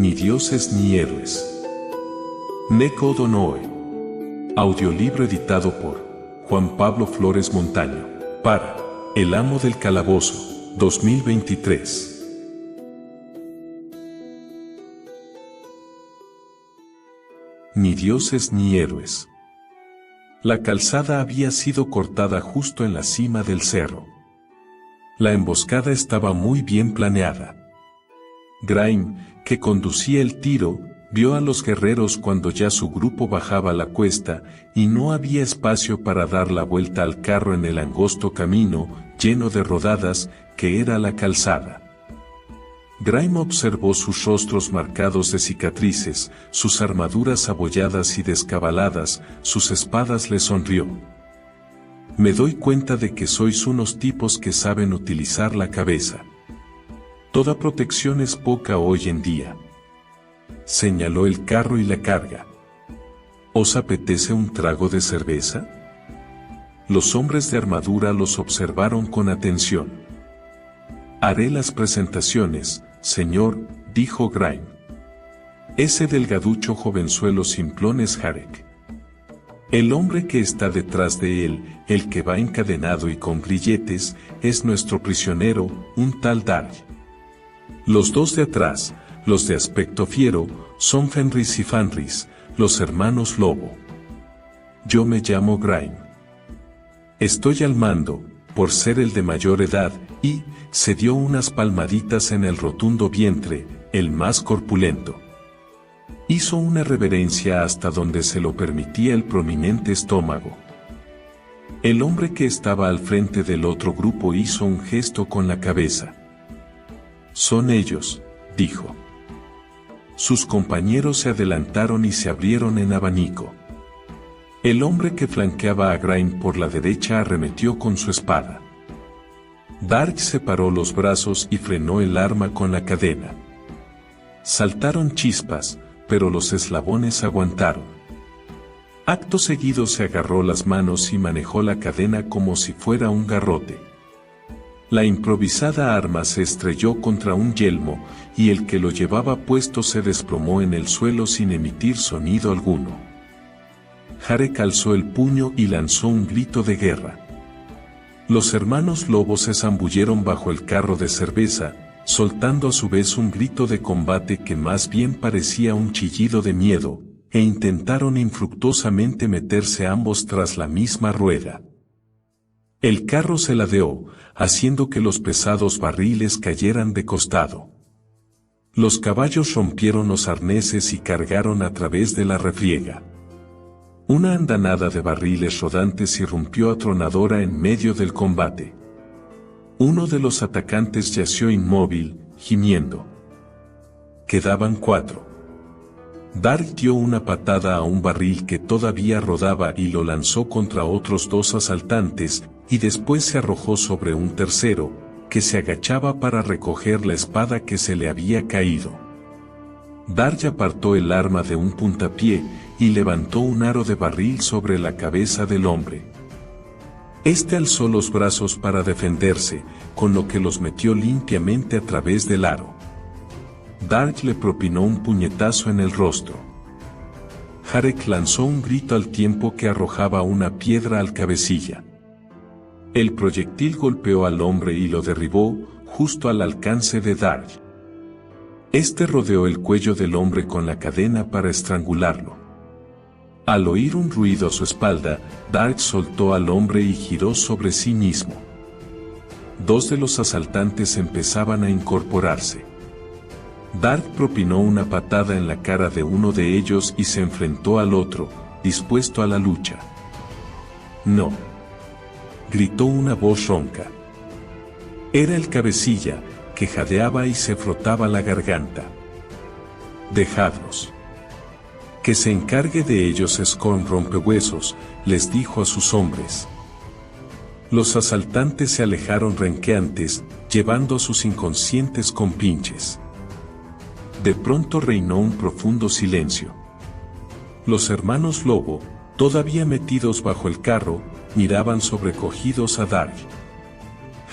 Ni dioses ni héroes. Neko Donoe. Audiolibro editado por Juan Pablo Flores Montaño. Para El Amo del Calabozo, 2023. Ni dioses ni héroes. La calzada había sido cortada justo en la cima del cerro. La emboscada estaba muy bien planeada. Graim, que conducía el tiro, vio a los guerreros cuando ya su grupo bajaba la cuesta y no había espacio para dar la vuelta al carro en el angosto camino, lleno de rodadas, que era la calzada. Graim observó sus rostros marcados de cicatrices, sus armaduras abolladas y descabaladas, sus espadas le sonrió. Me doy cuenta de que sois unos tipos que saben utilizar la cabeza. Toda protección es poca hoy en día. Señaló el carro y la carga. ¿Os apetece un trago de cerveza? Los hombres de armadura los observaron con atención. Haré las presentaciones, señor, dijo Graim. Ese delgaducho jovenzuelo simplón es Jarek. El hombre que está detrás de él, el que va encadenado y con grilletes, es nuestro prisionero, un tal Dark. Los dos de atrás, los de aspecto fiero, son Fenris y Fanris, los hermanos Lobo. Yo me llamo Graim. Estoy al mando, por ser el de mayor edad, y se dio unas palmaditas en el rotundo vientre, el más corpulento. Hizo una reverencia hasta donde se lo permitía el prominente estómago. El hombre que estaba al frente del otro grupo hizo un gesto con la cabeza. Son ellos, dijo. Sus compañeros se adelantaron y se abrieron en abanico. El hombre que flanqueaba a Graim por la derecha arremetió con su espada. Dark separó los brazos y frenó el arma con la cadena. Saltaron chispas, pero los eslabones aguantaron. Acto seguido se agarró las manos y manejó la cadena como si fuera un garrote. La improvisada arma se estrelló contra un yelmo, y el que lo llevaba puesto se desplomó en el suelo sin emitir sonido alguno. Jarek alzó el puño y lanzó un grito de guerra. Los hermanos Lobos se zambulleron bajo el carro de cerveza, soltando a su vez un grito de combate que más bien parecía un chillido de miedo, e intentaron infructuosamente meterse ambos tras la misma rueda. El carro se ladeó, haciendo que los pesados barriles cayeran de costado. Los caballos rompieron los arneses y cargaron a través de la refriega. Una andanada de barriles rodantes irrumpió atronadora en medio del combate. Uno de los atacantes yació inmóvil, gimiendo. Quedaban 4. Dark dio una patada a un barril que todavía rodaba y lo lanzó contra otros 2 asaltantes, y después se arrojó sobre un tercero, que se agachaba para recoger la espada que se le había caído. Dark apartó el arma de un puntapié, y levantó un aro de barril sobre la cabeza del hombre. Este alzó los brazos para defenderse, con lo que los metió limpiamente a través del aro. Dark le propinó un puñetazo en el rostro. Jarek lanzó un grito al tiempo que arrojaba una piedra al cabecilla. El proyectil golpeó al hombre y lo derribó, justo al alcance de Dark. Este rodeó el cuello del hombre con la cadena para estrangularlo. Al oír un ruido a su espalda, Dark soltó al hombre y giró sobre sí mismo. 2 de los asaltantes empezaban a incorporarse. Dark propinó una patada en la cara de uno de ellos y se enfrentó al otro, dispuesto a la lucha. No. Gritó una voz ronca. Era el cabecilla, que jadeaba y se frotaba la garganta. Dejadlos. Que se encargue de ellos Scorn Rompehuesos, les dijo a sus hombres. Los asaltantes se alejaron renqueantes, llevando a sus inconscientes compinches. De pronto reinó un profundo silencio. Los hermanos Lobo, todavía metidos bajo el carro, miraban sobrecogidos a Dark.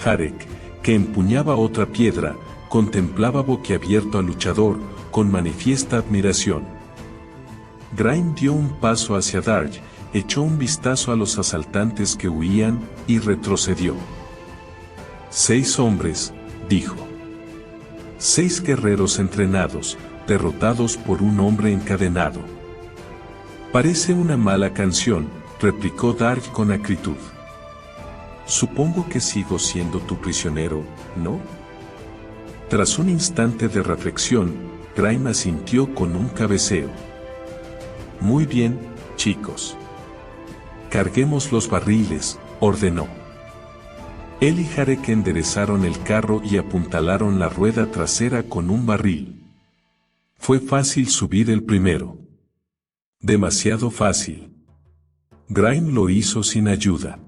Jarek, que empuñaba otra piedra, contemplaba boquiabierto al luchador, con manifiesta admiración. Grime dio un paso hacia Darj, echó un vistazo a los asaltantes que huían, y retrocedió. 6 hombres, dijo. 6 guerreros entrenados, derrotados por un hombre encadenado. Parece una mala canción, replicó Darj con acritud. Supongo que sigo siendo tu prisionero, ¿no? Tras un instante de reflexión, Grime asintió con un cabeceo. Muy bien, chicos. Carguemos los barriles, ordenó. Él y Jarek enderezaron el carro y apuntalaron la rueda trasera con un barril. Fue fácil subir el primero. Demasiado fácil. Grime lo hizo sin ayuda.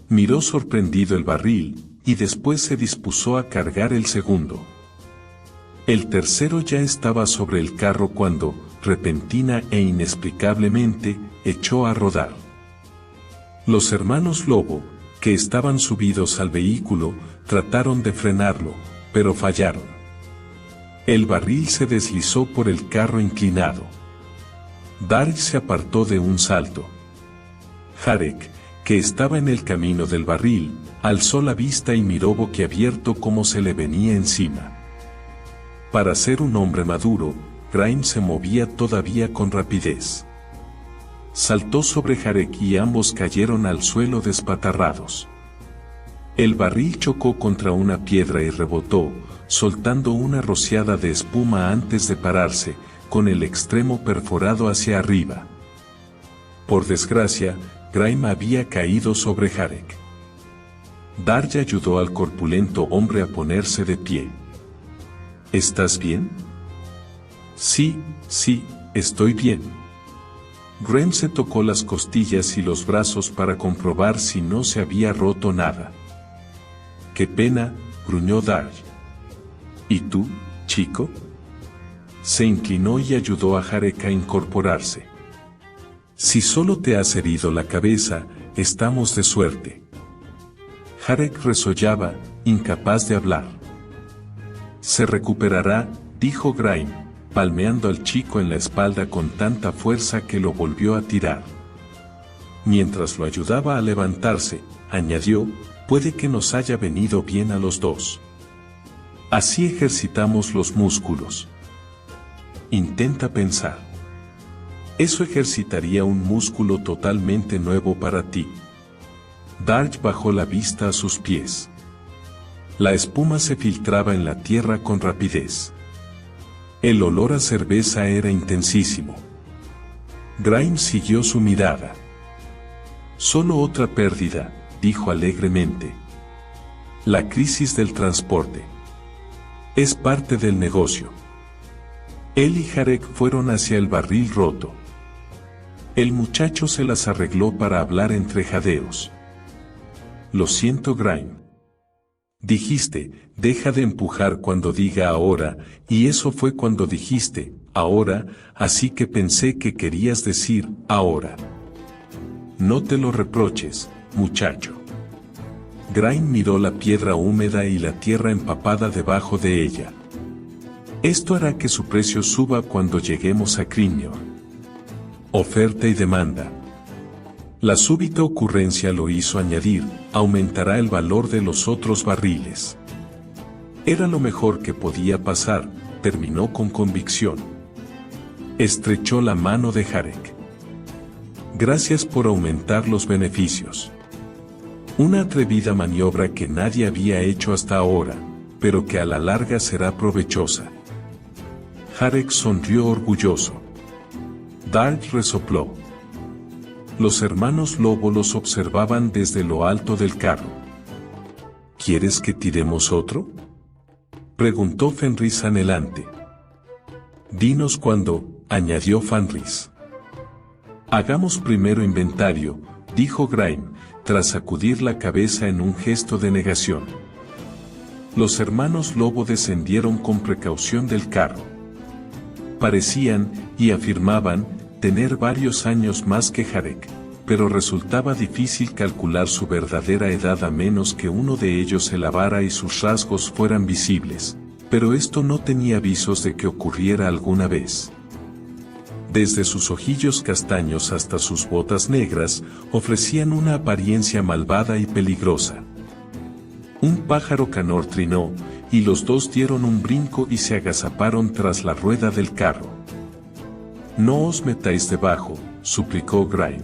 Miró sorprendido el barril, y después se dispuso a cargar el segundo. El tercero ya estaba sobre el carro cuando, repentina e inexplicablemente, echó a rodar. Los hermanos Lobo, que estaban subidos al vehículo, trataron de frenarlo, pero fallaron. El barril se deslizó por el carro inclinado. Darj se apartó de un salto. Jarek, que estaba en el camino del barril, alzó la vista y miró boquiabierto cómo se le venía encima. Para ser un hombre maduro, Grime se movía todavía con rapidez. Saltó sobre Jarek y ambos cayeron al suelo despatarrados. El barril chocó contra una piedra y rebotó, soltando una rociada de espuma antes de pararse, con el extremo perforado hacia arriba. Por desgracia, Grime había caído sobre Jarek. Darj ayudó al corpulento hombre a ponerse de pie. ¿Estás bien? Sí, estoy bien. Grime se tocó las costillas y los brazos para comprobar si no se había roto nada. ¡Qué pena!, gruñó Darj. ¿Y tú, chico? Se inclinó y ayudó a Jarek a incorporarse. Si solo te has herido la cabeza, estamos de suerte. Jarek resollaba, incapaz de hablar. Se recuperará, dijo Grime, palmeando al chico en la espalda con tanta fuerza que lo volvió a tirar. Mientras lo ayudaba a levantarse, añadió, puede que nos haya venido bien a los dos. Así ejercitamos los músculos. Intenta pensar. Eso ejercitaría un músculo totalmente nuevo para ti. Darj bajó la vista a sus pies. La espuma se filtraba en la tierra con rapidez. El olor a cerveza era intensísimo. Grime siguió su mirada. Solo otra pérdida, dijo alegremente. La crisis del transporte. Es parte del negocio. Él y Jarek fueron hacia el barril roto. El muchacho se las arregló para hablar entre jadeos. Lo siento, Grime. Dijiste, deja de empujar cuando diga ahora, y eso fue cuando dijiste, ahora, así que pensé que querías decir, ahora. No te lo reproches, muchacho. Grime miró la piedra húmeda y la tierra empapada debajo de ella. Esto hará que su precio suba cuando lleguemos a Krinion. Oferta y demanda. La súbita ocurrencia lo hizo añadir, aumentará el valor de los otros barriles. Era lo mejor que podía pasar, terminó con convicción. Estrechó la mano de Jarek. Gracias por aumentar los beneficios. Una atrevida maniobra que nadie había hecho hasta ahora, pero que a la larga será provechosa. Jarek sonrió orgulloso. Darj resopló. Los hermanos Lobo los observaban desde lo alto del carro. ¿Quieres que tiremos otro?, preguntó Fenris anhelante. Dinos cuándo, añadió Fenris. Hagamos primero inventario, dijo Grime, tras sacudir la cabeza en un gesto de negación. Los hermanos Lobo descendieron con precaución del carro. Parecían, y afirmaban, tener varios años más que Jarek, pero resultaba difícil calcular su verdadera edad a menos que uno de ellos se lavara y sus rasgos fueran visibles. pero esto no tenía visos de que ocurriera alguna vez. Desde sus ojillos castaños hasta sus botas negras, ofrecían una apariencia malvada y peligrosa. Un pájaro canor trinó, y los dos dieron un brinco y se agazaparon tras la rueda del carro. «No os metáis debajo», suplicó Grime.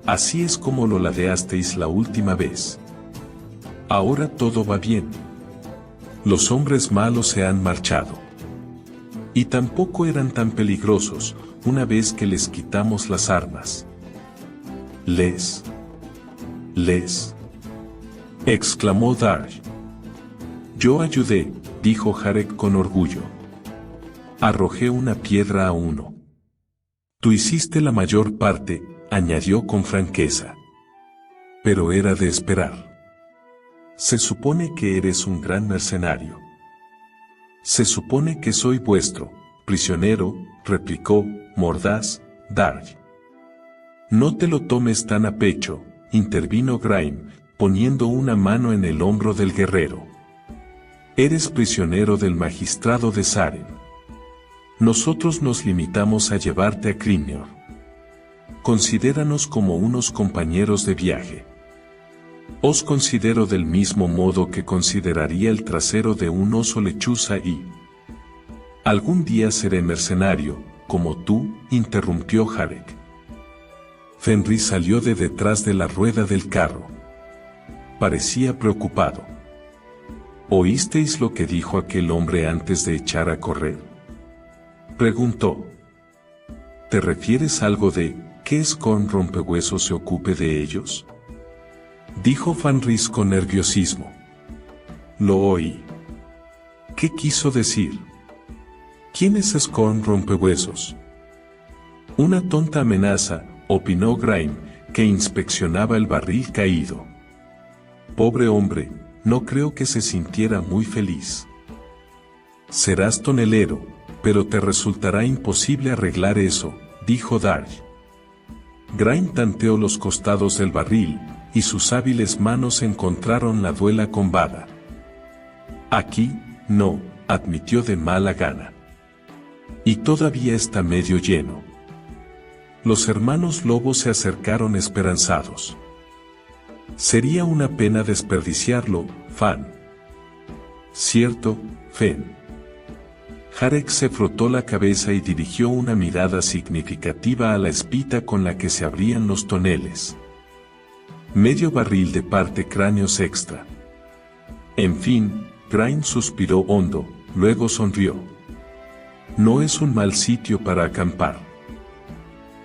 «Así es como lo ladeasteis la última vez. Ahora todo va bien. Los hombres malos se han marchado. Y tampoco eran tan peligrosos, una vez que les quitamos las armas». Les, exclamó Darj. «Yo ayudé», dijo Jarek con orgullo. «Arrojé una piedra a uno». «Tú hiciste la mayor parte», añadió con franqueza. «Pero era de esperar. Se supone que eres un gran mercenario». «Se supone que soy vuestro prisionero», replicó, mordaz, Darj. «No te lo tomes tan a pecho», intervino Grime, poniendo una mano en el hombro del guerrero. «Eres prisionero del magistrado de Saren. Nosotros nos limitamos a llevarte a Krynor. Considéranos como unos compañeros de viaje. Os considero del mismo modo que consideraría el trasero de un oso lechuza y... Algún día seré mercenario, como tú», interrumpió Jarek. Fenris salió de detrás de la rueda del carro. Parecía preocupado. «¿Oísteis lo que dijo aquel hombre antes de echar a correr?», preguntó. «¿Te refieres algo de que Skorn Rompehuesos se ocupe de ellos?», dijo Fenris con nerviosismo. «Lo oí». «¿Qué quiso decir? ¿Quién es Skorn Rompehuesos?». «Una tonta amenaza», opinó Grime, que inspeccionaba el barril caído. «Pobre hombre, no creo que se sintiera muy feliz». «Serás tonelero, pero te resultará imposible arreglar eso», dijo Darj. Grime tanteó los costados del barril, y sus hábiles manos encontraron la duela combada. «Aquí, no», admitió de mala gana. «Y todavía está medio lleno». Los hermanos Lobos se acercaron esperanzados. «Sería una pena desperdiciarlo, Fan». «Cierto, Fen». Jarek se frotó la cabeza y dirigió una mirada significativa a la espita con la que se abrían los toneles. «Medio barril de parte cráneos extra». «En fin», Grime suspiró hondo, luego sonrió. «No es un mal sitio para acampar».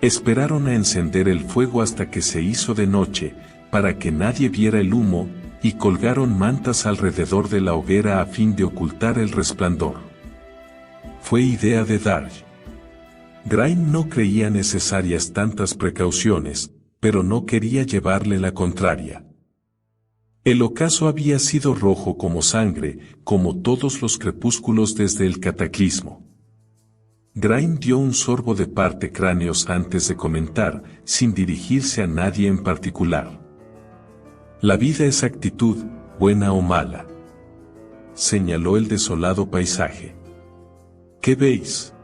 Esperaron a encender el fuego hasta que se hizo de noche, para que nadie viera el humo, y colgaron mantas alrededor de la hoguera a fin de ocultar el resplandor. Fue idea de Darj. Grime no creía necesarias tantas precauciones, pero no quería llevarle la contraria. El ocaso había sido rojo como sangre, como todos los crepúsculos desde el cataclismo. Grime dio un sorbo de parte cráneos antes de comentar, sin dirigirse a nadie en particular. «La vida es actitud, buena o mala», señaló el desolado paisaje. «¿Qué veis?».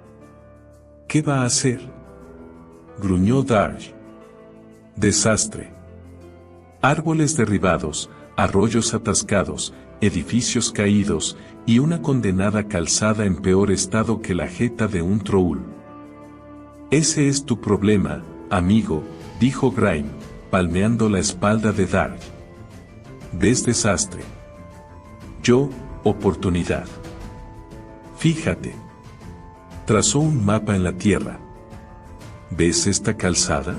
«¿Qué va a hacer?», gruñó Darj. «Desastre. Árboles derribados, arroyos atascados, edificios caídos, y una condenada calzada en peor estado que la jeta de un troul». «Ese es tu problema, amigo», dijo Grime, palmeando la espalda de Darj. «¿Ves desastre? Yo, oportunidad. Fíjate». Trazó un mapa en la tierra. «¿Ves esta calzada?».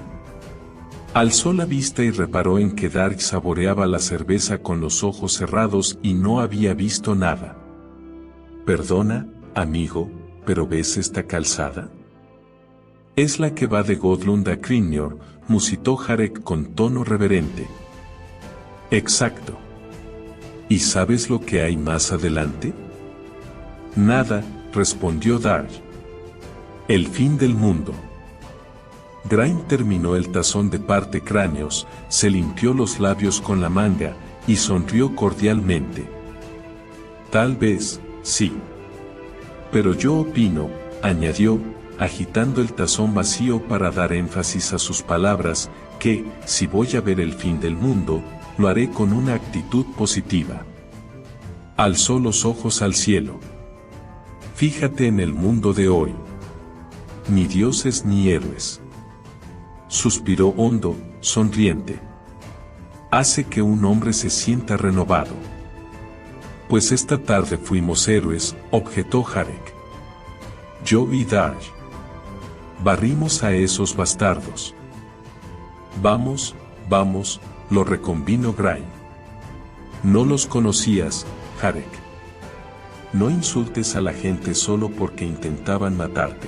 Alzó la vista y reparó en que Darj saboreaba la cerveza con los ojos cerrados y no había visto nada. «Perdona, amigo, pero ¿ves esta calzada?». «Es la que va de Godlund a Krynor», musitó Jarek con tono reverente. «Exacto. ¿Y sabes lo que hay más adelante?». «Nada», respondió Darj. «El fin del mundo». Grime terminó el tazón de parte cráneos, se limpió los labios con la manga, y sonrió cordialmente. «Tal vez, sí. Pero yo opino, añadió, agitando el tazón vacío para dar énfasis a sus palabras, que, si voy a ver el fin del mundo, lo haré con una actitud positiva. Alzó los ojos al cielo. Fíjate en el mundo de hoy. Ni dioses ni héroes. Suspiró hondo, sonriente. Hace que un hombre se sienta renovado. Pues esta tarde fuimos héroes, objetó Jarek. Yo y Darj. Barrimos a esos bastardos. Vamos, vamos, lo reconvino Grime. No los conocías, Jarek. No insultes a la gente solo porque intentaban matarte.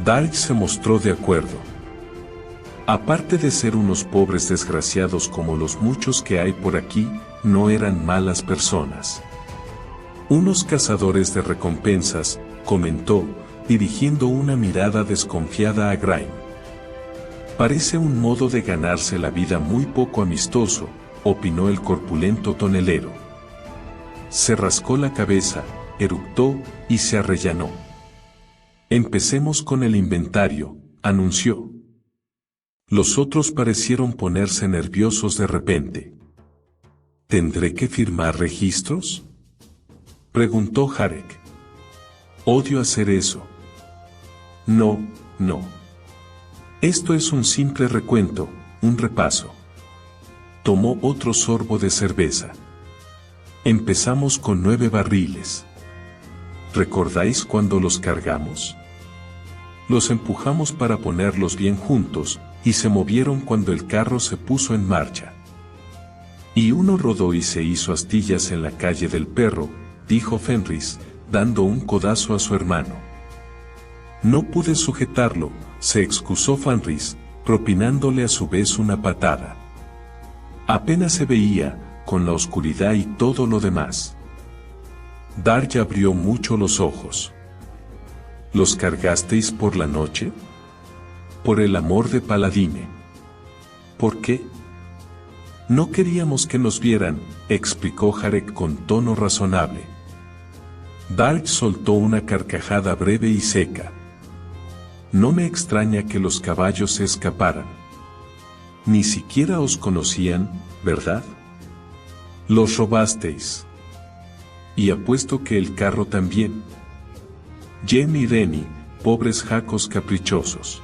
Darj se mostró de acuerdo. Aparte de ser unos pobres desgraciados como los muchos que hay por aquí, no eran malas personas. Unos cazadores de recompensas, comentó, dirigiendo una mirada desconfiada a Grime. Parece un modo de ganarse la vida muy poco amistoso, opinó el corpulento tonelero. Se rascó la cabeza, eructó y se arrellanó. Empecemos con el inventario, anunció. Los otros parecieron ponerse nerviosos de repente. ¿Tendré que firmar registros?, preguntó Jarek. Odio hacer eso. No, no. Esto es un simple recuento, un repaso. Tomó otro sorbo de cerveza. Empezamos con 9 barriles. ¿Recordáis cuando los cargamos? Los empujamos para ponerlos bien juntos, y se movieron cuando el carro se puso en marcha. Y uno rodó y se hizo astillas en la calle del perro, dijo Fenris, dando un codazo a su hermano. No pude sujetarlo, se excusó Fenris, propinándole a su vez una patada. Apenas se veía, con la oscuridad y todo lo demás. Darj abrió mucho los ojos. ¿Los cargasteis por la noche? Por el amor de Paladine. ¿Por qué? No queríamos que nos vieran, explicó Jarek con tono razonable. Darj soltó una carcajada breve y seca. No me extraña que los caballos se escaparan. Ni siquiera os conocían, ¿verdad? Los robasteis. Y apuesto que el carro también. Jem y Renny, pobres jacos caprichosos.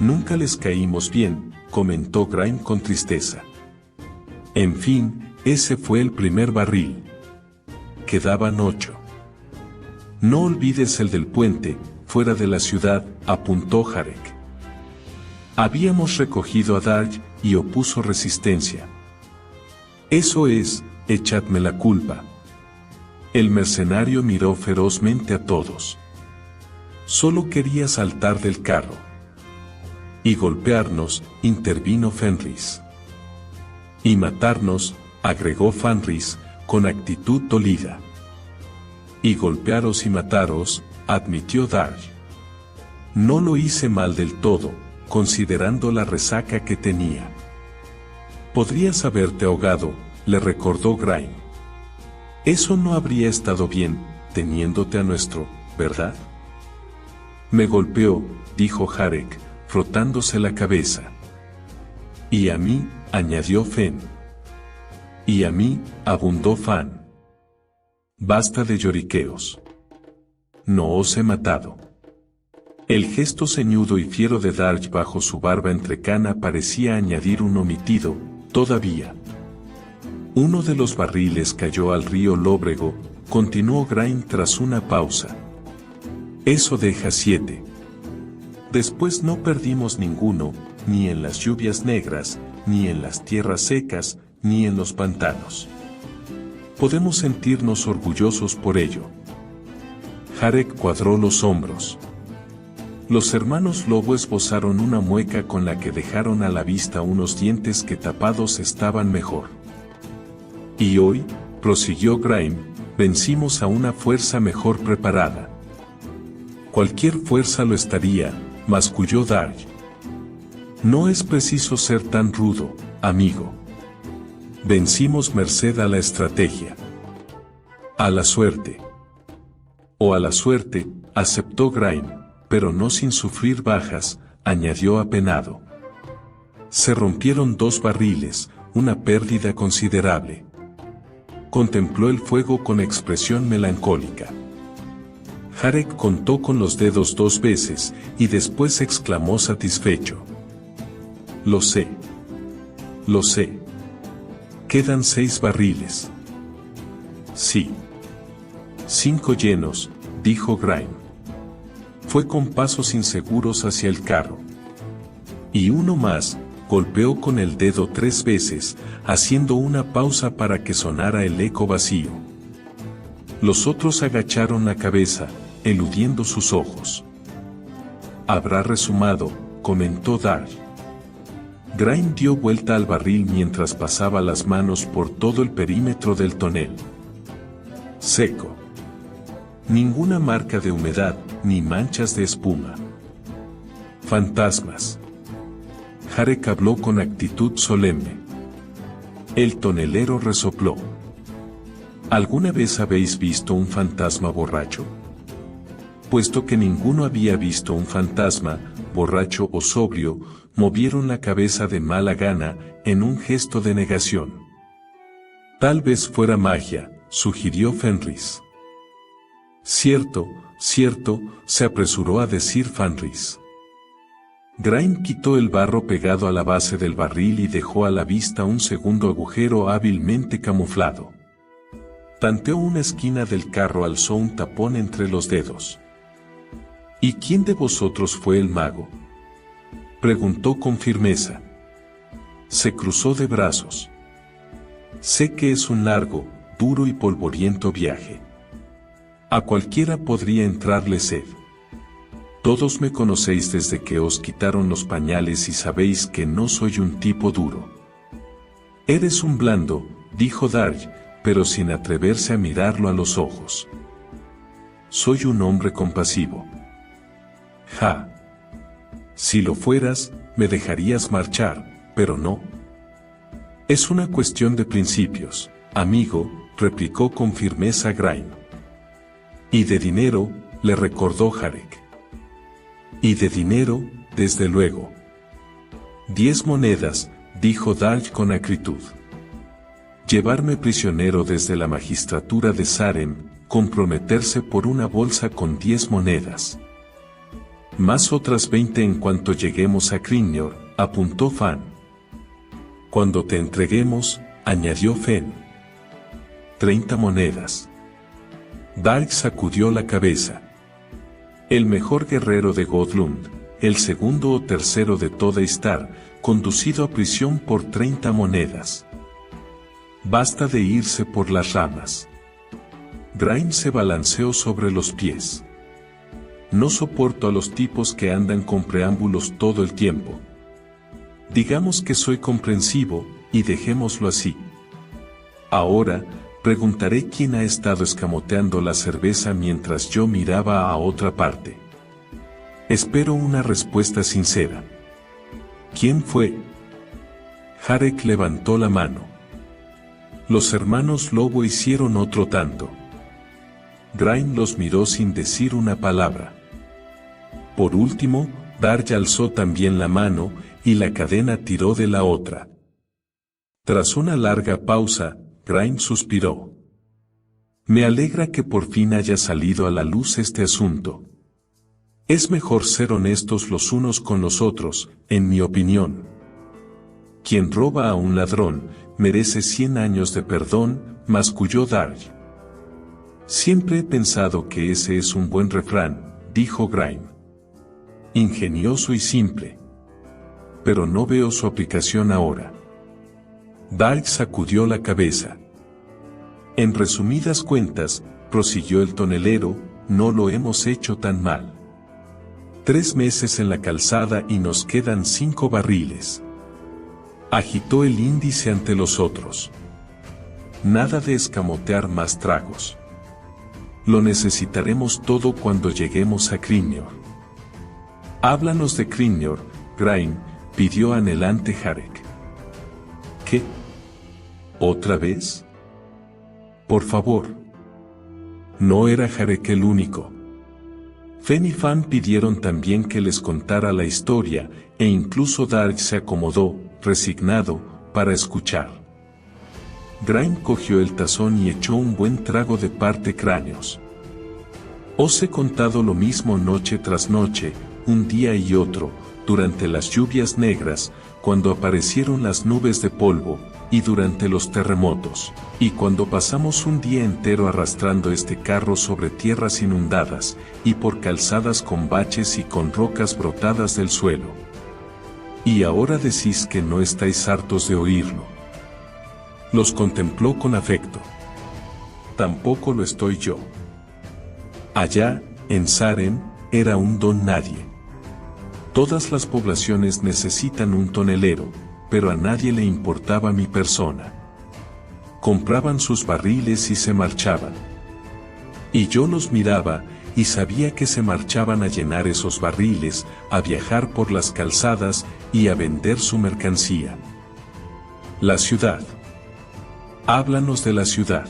Nunca les caímos bien, comentó Grime con tristeza. En fin, ese fue el primer barril. Quedaban 8. No olvides el del puente, fuera de la ciudad, apuntó Jarek. Habíamos recogido a Darj y opuso resistencia. Eso es, echadme la culpa. El mercenario miró ferozmente a todos. Solo quería saltar del carro. Y golpearnos, intervino Fenris. Y matarnos, agregó Fenris, con actitud dolida. Y golpearos y mataros, admitió Darj. No lo hice mal del todo, considerando la resaca que tenía. Podrías haberte ahogado, le recordó Grime. Eso no habría estado bien, teniéndote a nuestro, ¿verdad? Me golpeó, dijo Jarek, frotándose la cabeza. Y a mí, añadió Fen. Y a mí, abundó Fan. Basta de lloriqueos. No os he matado. El gesto ceñudo y fiero de Darj bajo su barba entrecana parecía añadir un omitido, todavía. Uno de los barriles cayó al río Lóbrego, continuó Grime tras una pausa. Eso deja 7. Después no perdimos ninguno, ni en las lluvias negras, ni en las tierras secas, ni en los pantanos. Podemos sentirnos orgullosos por ello. Jarek cuadró los hombros. Los hermanos Lobo esbozaron una mueca con la que dejaron a la vista unos dientes que tapados estaban mejor. Y hoy, prosiguió Grime, vencimos a una fuerza mejor preparada. Cualquier fuerza lo estaría, masculló Darj. No es preciso ser tan rudo, amigo. Vencimos merced a la estrategia. A la suerte. O a la suerte, aceptó Grime, pero no sin sufrir bajas, añadió apenado. Se rompieron 2 barriles, una pérdida considerable. Contempló el fuego con expresión melancólica. Jarek contó con los dedos 2 veces, y después exclamó satisfecho. Lo sé. Lo sé. Quedan 6 barriles. Sí. 5 llenos, dijo Grime. Fue con pasos inseguros hacia el carro. Y uno más, golpeó con el dedo 3 veces, haciendo una pausa para que sonara el eco vacío. Los otros agacharon la cabeza, eludiendo sus ojos. Habrá resumado, comentó Dark. Grime dio vuelta al barril mientras pasaba las manos por todo el perímetro del tonel. Seco. Ninguna marca de humedad, ni manchas de espuma. Fantasmas. Jarek habló con actitud solemne. El tonelero resopló. ¿Alguna vez habéis visto un fantasma borracho? Puesto que ninguno había visto un fantasma, borracho o sobrio, movieron la cabeza de mala gana, en un gesto de negación. Tal vez fuera magia, sugirió Fenris. Cierto, cierto, se apresuró a decir Fenris. Grime quitó el barro pegado a la base del barril y dejó a la vista un segundo agujero hábilmente camuflado. Tanteó una esquina del carro, alzó un tapón entre los dedos. ¿Y quién de vosotros fue el mago?, preguntó con firmeza. Se cruzó de brazos. Sé que es un largo, duro y polvoriento viaje. A cualquiera podría entrarle sed. Todos me conocéis desde que os quitaron los pañales y sabéis que no soy un tipo duro. Eres un blando, dijo Dark, pero sin atreverse a mirarlo a los ojos. Soy un hombre compasivo. Ja. Si lo fueras, me dejarías marchar, pero no. Es una cuestión de principios, amigo, replicó con firmeza Grime. Y de dinero, le recordó Jarek. Y de dinero, desde luego. 10 monedas, dijo Dark con acritud. Llevarme prisionero desde la magistratura de Sarem, comprometerse por una bolsa con 10 monedas. Más otras 20 en cuanto lleguemos a Krynor, apuntó Fan. Cuando te entreguemos, añadió Fen. 30 monedas. Dark sacudió la cabeza. El mejor guerrero de Godlund, el segundo o tercero de toda Istar, conducido a prisión por 30 monedas. Basta de irse por las ramas. Grime se balanceó sobre los pies. No soporto a los tipos que andan con preámbulos todo el tiempo. Digamos que soy comprensivo, y dejémoslo así. Ahora, preguntaré quién ha estado escamoteando la cerveza mientras yo miraba a otra parte. Espero una respuesta sincera. ¿Quién fue? Jarek levantó la mano. Los hermanos Lobo hicieron otro tanto. Grime los miró sin decir una palabra. Por último, Dark alzó también la mano, y la cadena tiró de la otra. Tras una larga pausa, Grime suspiró. Me alegra que por fin haya salido a la luz este asunto. Es mejor ser honestos los unos con los otros, en mi opinión. Quien roba a un ladrón, merece 100 años de perdón, masculló Dark. Siempre he pensado que ese es un buen refrán, dijo Grime. Ingenioso y simple. Pero no veo su aplicación ahora. Dark sacudió la cabeza. En resumidas cuentas, prosiguió el tonelero, no lo hemos hecho tan mal. 3 meses en la calzada y nos quedan 5 barriles. Agitó el índice ante los otros. Nada de escamotear más tragos. Lo necesitaremos todo cuando lleguemos a Krynor. Háblanos de Krynor, Grime, pidió anhelante Jarek. ¿Qué? ¿Otra vez? Por favor. No era Jarek el único. Fen y Fan pidieron también que les contara la historia, e incluso Dark se acomodó, resignado, para escuchar. Grime cogió el tazón y echó un buen trago de parte cráneos. Os he contado lo mismo noche tras noche, un día y otro, durante las lluvias negras, cuando aparecieron las nubes de polvo, y durante los terremotos, y cuando pasamos un día entero arrastrando este carro sobre tierras inundadas, y por calzadas con baches y con rocas brotadas del suelo. Y ahora decís que no estáis hartos de oírlo. Los contempló con afecto. Tampoco lo estoy yo. Allá, en Sarem, era un don nadie. Todas las poblaciones necesitan un tonelero, pero a nadie le importaba mi persona. Compraban sus barriles y se marchaban. Y yo los miraba, y sabía que se marchaban a llenar esos barriles, a viajar por las calzadas, y a vender su mercancía. La ciudad. Háblanos de la ciudad.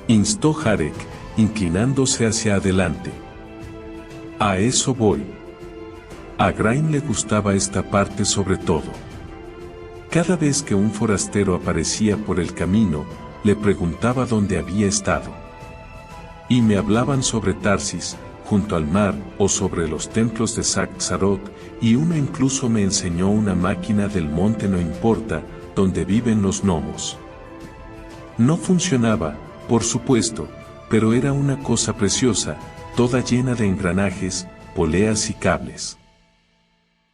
Instó Jarek, inclinándose hacia adelante. A eso voy. A Grime le gustaba esta parte sobre todo. Cada vez que un forastero aparecía por el camino, le preguntaba dónde había estado. Y me hablaban sobre Tarsis, junto al mar, o sobre los templos de Sac-Zarot, y uno incluso me enseñó una máquina del monte no importa, donde viven los gnomos. No funcionaba, por supuesto, pero era una cosa preciosa, toda llena de engranajes, poleas y cables.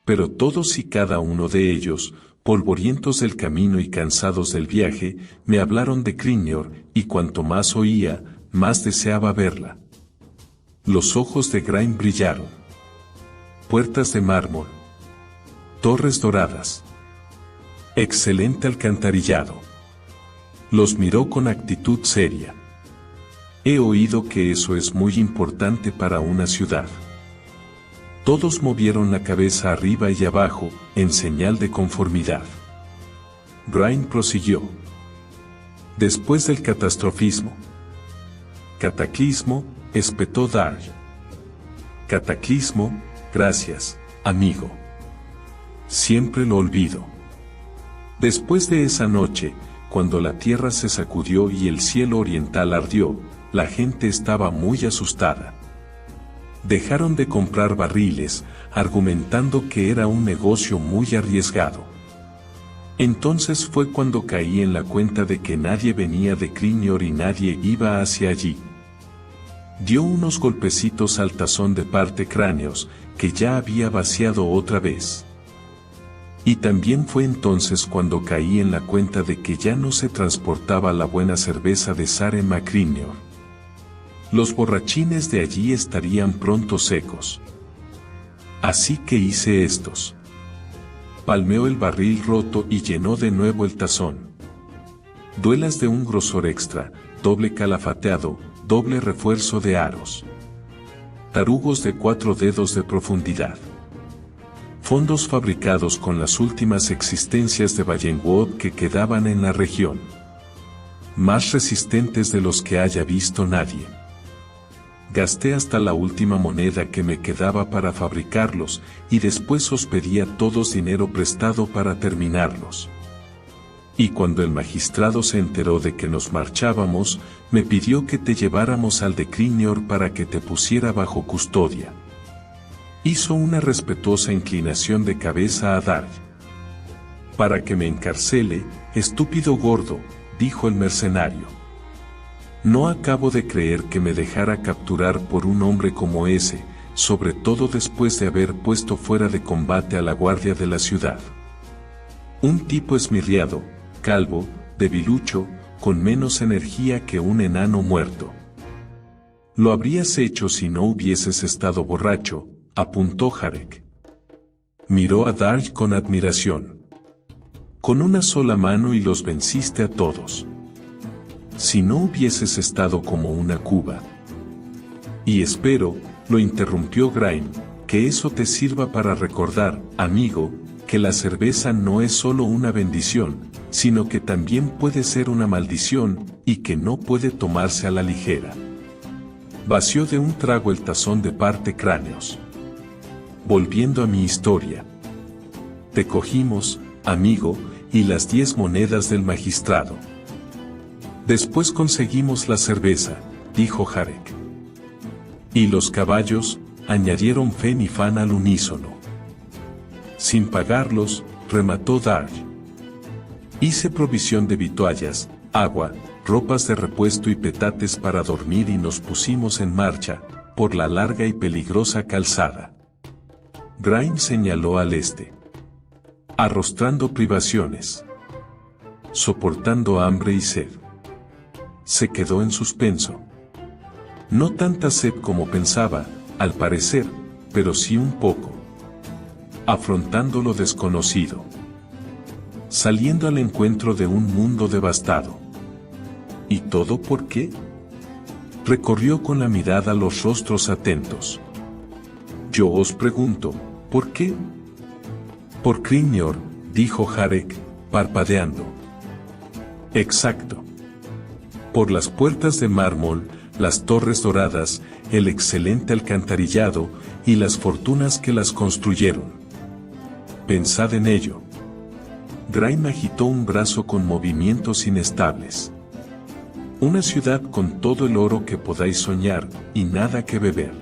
Pero todos y cada uno de ellos, polvorientos del camino y cansados del viaje, me hablaron de Krynor, y cuanto más oía, más deseaba verla. Los ojos de Grime brillaron. Puertas de mármol. Torres doradas. Excelente alcantarillado. Los miró con actitud seria. He oído que eso es muy importante para una ciudad. Todos movieron la cabeza arriba y abajo, en señal de conformidad. Grime prosiguió. Después del catastrofismo. Cataclismo, espetó Dark. Cataclismo, gracias, amigo. Siempre lo olvido. Después de esa noche, cuando la tierra se sacudió y el cielo oriental ardió, la gente estaba muy asustada. Dejaron de comprar barriles, argumentando que era un negocio muy arriesgado. Entonces fue cuando caí en la cuenta de que nadie venía de Krynor y nadie iba hacia allí. Dio unos golpecitos al tazón de parte cráneos, que ya había vaciado otra vez. Y también fue entonces cuando caí en la cuenta de que ya no se transportaba la buena cerveza de Sarem a Krynor. Los borrachines de allí estarían pronto secos. Así que hice estos. Palmeó el barril roto y llenó de nuevo el tazón. Duelas de un grosor extra, doble calafateado, doble refuerzo de aros. Tarugos de 4 dedos de profundidad. Fondos fabricados con las últimas existencias de Vallenwood que quedaban en la región. Más resistentes de los que haya visto nadie. Gasté hasta la última moneda que me quedaba para fabricarlos, y después os pedía todos dinero prestado para terminarlos. Y cuando el magistrado se enteró de que nos marchábamos, me pidió que te lleváramos al de Krynor para que te pusiera bajo custodia. Hizo una respetuosa inclinación de cabeza a Dark. Para que me encarcele, estúpido gordo, dijo el mercenario. No acabo de creer que me dejara capturar por un hombre como ese, sobre todo después de haber puesto fuera de combate a la guardia de la ciudad. Un tipo esmirriado, calvo, debilucho, con menos energía que un enano muerto. Lo habrías hecho si no hubieses estado borracho, apuntó Jarek. Miró a Dark con admiración. Con una sola mano y los venciste a todos. Si no hubieses estado como una cuba. Y espero, lo interrumpió Grime, que eso te sirva para recordar, amigo, que la cerveza no es solo una bendición, sino que también puede ser una maldición, y que no puede tomarse a la ligera. Vació de un trago el tazón de parte cráneos. Volviendo a mi historia. Te cogimos, amigo, y las 10 monedas del magistrado. Después conseguimos la cerveza, dijo Jarek. Y los caballos, añadieron Fen y Fan al unísono. Sin pagarlos, remató Dark. Hice provisión de vituallas, agua, ropas de repuesto y petates para dormir y nos pusimos en marcha, por la larga y peligrosa calzada. Grimes señaló al este. Arrostrando privaciones. Soportando hambre y sed. Se quedó en suspenso. No tanta sed como pensaba, al parecer, pero sí un poco. Afrontando lo desconocido. Saliendo al encuentro de un mundo devastado. ¿Y todo por qué? Recorrió con la mirada los rostros atentos. Yo os pregunto, ¿por qué? Por Grimnor, dijo Jarek, parpadeando. Exacto. Por las puertas de mármol, las torres doradas, el excelente alcantarillado y las fortunas que las construyeron. Pensad en ello. Grime agitó un brazo con movimientos inestables. Una ciudad con todo el oro que podáis soñar, y nada que beber.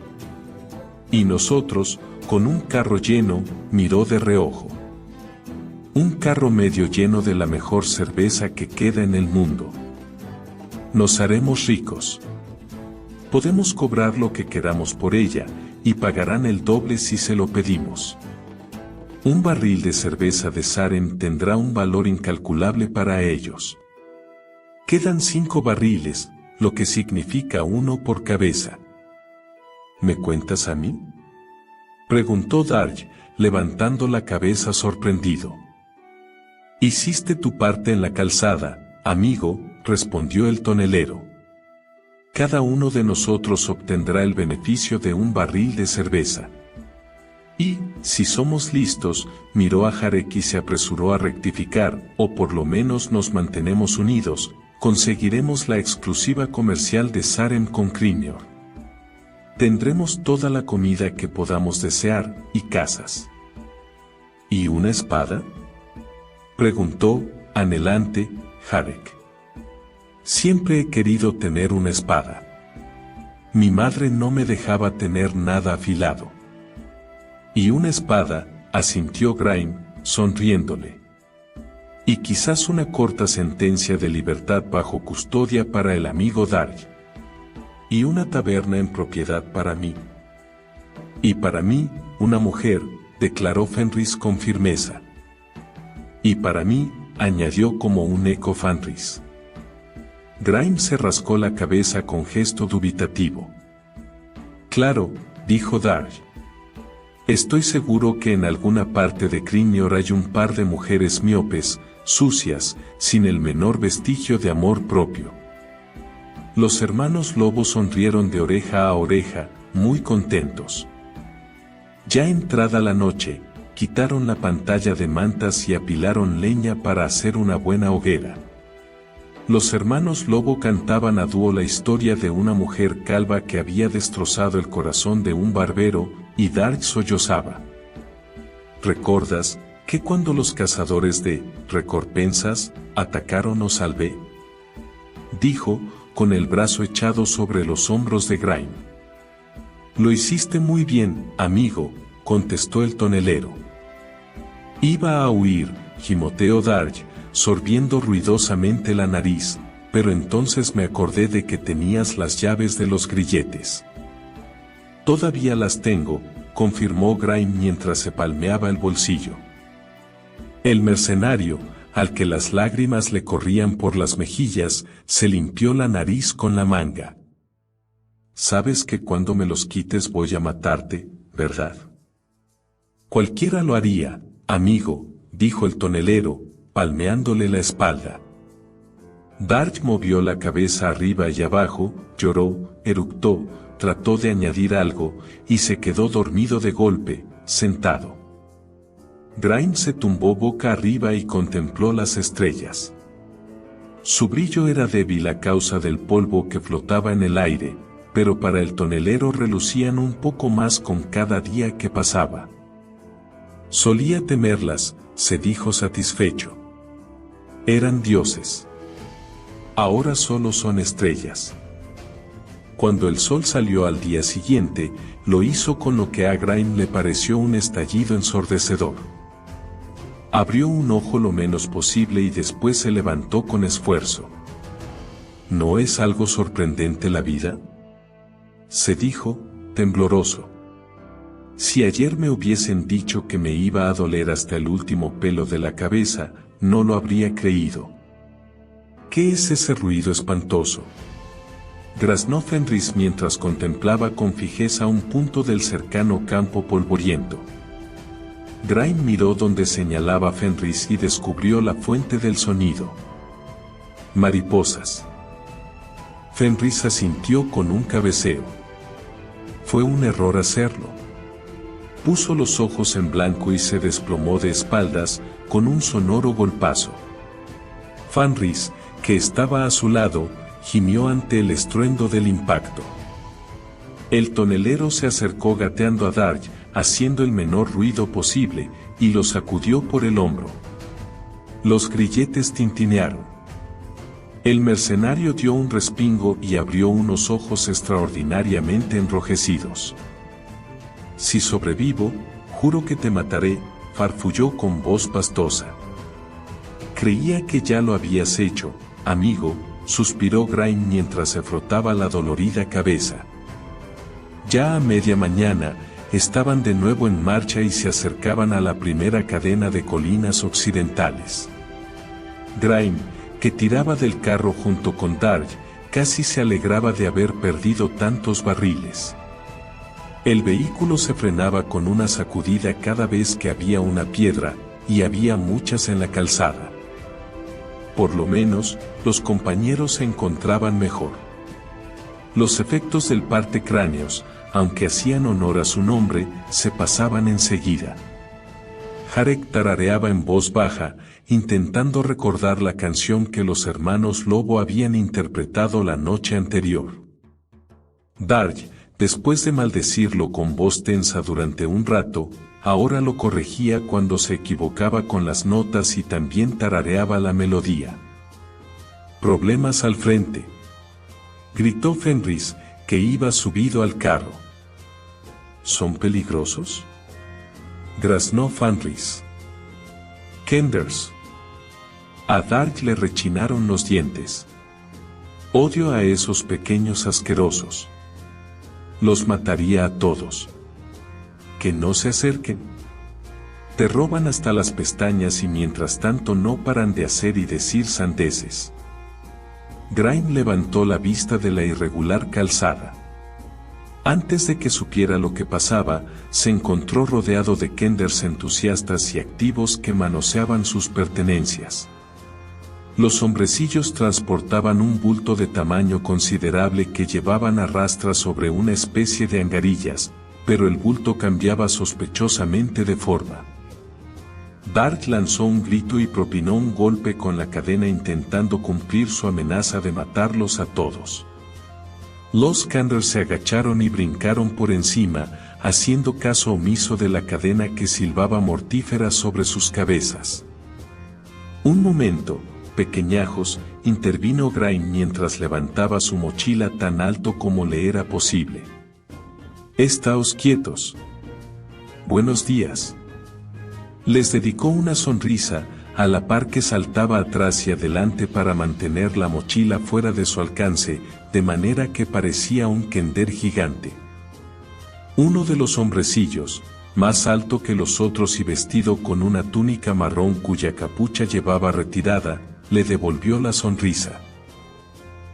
Y nosotros, con un carro lleno, miró de reojo. Un carro medio lleno de la mejor cerveza que queda en el mundo. Nos haremos ricos. Podemos cobrar lo que queramos por ella, y pagarán el doble si se lo pedimos. Un barril de cerveza de Sarem tendrá un valor incalculable para ellos. Quedan 5 barriles, lo que significa 1 por cabeza. ¿Me cuentas a mí? Preguntó Darch, levantando la cabeza sorprendido. Hiciste tu parte en la calzada, amigo, respondió el tonelero. Cada uno de nosotros obtendrá el beneficio de un barril de cerveza. Y, si somos listos, miró a Jarek y se apresuró a rectificar, o por lo menos nos mantenemos unidos, conseguiremos la exclusiva comercial de Sarem con Grimnor. Tendremos toda la comida que podamos desear, y casas. ¿Y una espada? Preguntó, anhelante, Jarek. Siempre he querido tener una espada. Mi madre no me dejaba tener nada afilado. Y una espada, asintió Grime, sonriéndole. Y quizás una corta sentencia de libertad bajo custodia para el amigo Dark. Y una taberna en propiedad para mí. Y para mí, una mujer, declaró Fenris con firmeza. Y para mí, añadió como un eco Fenris. Grime se rascó la cabeza con gesto dubitativo. Claro, dijo Dark. Estoy seguro que en alguna parte de Grimnor hay un par de mujeres miopes, sucias, sin el menor vestigio de amor propio. Los hermanos Lobo sonrieron de oreja a oreja, muy contentos. Ya entrada la noche, quitaron la pantalla de mantas y apilaron leña para hacer una buena hoguera. Los hermanos Lobo cantaban a dúo la historia de una mujer calva que había destrozado el corazón de un barbero, y Dark sollozaba. ¿Recuerdas que cuando los cazadores de recompensas atacaron os salvé? Dijo, con el brazo echado sobre los hombros de Grime. Lo hiciste muy bien, amigo, contestó el tonelero. Iba a huir, gimoteó Dark, sorbiendo ruidosamente la nariz, pero entonces me acordé de que tenías las llaves de los grilletes. Todavía las tengo, confirmó Grime mientras se palmeaba el bolsillo. El mercenario, al que las lágrimas le corrían por las mejillas, se limpió la nariz con la manga. Sabes que cuando me los quites voy a matarte, ¿verdad? Cualquiera lo haría, amigo, dijo el tonelero, palmeándole la espalda. Dark movió la cabeza arriba y abajo, lloró, eructó, trató de añadir algo, y se quedó dormido de golpe, sentado. Grime se tumbó boca arriba y contempló las estrellas. Su brillo era débil a causa del polvo que flotaba en el aire, pero para el tonelero relucían un poco más con cada día que pasaba. Solía temerlas, se dijo satisfecho. Eran dioses. Ahora solo son estrellas. Cuando el sol salió al día siguiente, lo hizo con lo que a Grime le pareció un estallido ensordecedor. Abrió un ojo lo menos posible y después se levantó con esfuerzo. ¿No es algo sorprendente la vida?, se dijo, tembloroso. Si ayer me hubiesen dicho que me iba a doler hasta el último pelo de la cabeza, no lo habría creído. ¿Qué es ese ruido espantoso?, graznó Fenris mientras contemplaba con fijeza un punto del cercano campo polvoriento. Grime miró donde señalaba Fenris y descubrió la fuente del sonido. Mariposas. Fenris asintió con un cabeceo. Fue un error hacerlo. Puso los ojos en blanco y se desplomó de espaldas, con un sonoro golpazo. Fenris, que estaba a su lado, gimió ante el estruendo del impacto. El tonelero se acercó gateando a Dark, haciendo el menor ruido posible, y lo sacudió por el hombro. Los grilletes tintinearon. El mercenario dio un respingo y abrió unos ojos extraordinariamente enrojecidos. Si sobrevivo, juro que te mataré, farfulló con voz pastosa. Creía que ya lo habías hecho, amigo, suspiró Grime mientras se frotaba la dolorida cabeza. Ya a media mañana, estaban de nuevo en marcha y se acercaban a la primera cadena de colinas occidentales. Grime, que tiraba del carro junto con Dark, casi se alegraba de haber perdido tantos barriles. El vehículo se frenaba con una sacudida cada vez que había una piedra, y había muchas en la calzada. Por lo menos, los compañeros se encontraban mejor. Los efectos del partecráneos, aunque hacían honor a su nombre, se pasaban enseguida. Jarek tarareaba en voz baja, intentando recordar la canción que los hermanos Lobo habían interpretado la noche anterior. Dark, después de maldecirlo con voz tensa durante un rato, ahora lo corregía cuando se equivocaba con las notas y también tarareaba la melodía. «Problemas al frente», gritó Fenris, que iba subido al carro. «¿Son peligrosos?», graznó Fenris. «Kenders». A Dark le rechinaron los dientes. «Odio a esos pequeños asquerosos. Los mataría a todos. Que no se acerquen. Te roban hasta las pestañas y mientras tanto no paran de hacer y decir sandeces». Grime levantó la vista de la irregular calzada. Antes de que supiera lo que pasaba, se encontró rodeado de Kenders entusiastas y activos que manoseaban sus pertenencias. Los hombrecillos transportaban un bulto de tamaño considerable que llevaban a rastras sobre una especie de angarillas, pero el bulto cambiaba sospechosamente de forma. Dark lanzó un grito y propinó un golpe con la cadena intentando cumplir su amenaza de matarlos a todos. Los Kenders se agacharon y brincaron por encima, haciendo caso omiso de la cadena que silbaba mortífera sobre sus cabezas. Un momento, pequeñajos, intervino Grime mientras levantaba su mochila tan alto como le era posible. «Estáos quietos. Buenos días». Les dedicó una sonrisa, a la par que saltaba atrás y adelante para mantener la mochila fuera de su alcance, de manera que parecía un kender gigante. Uno de los hombrecillos, más alto que los otros y vestido con una túnica marrón cuya capucha llevaba retirada, le devolvió la sonrisa.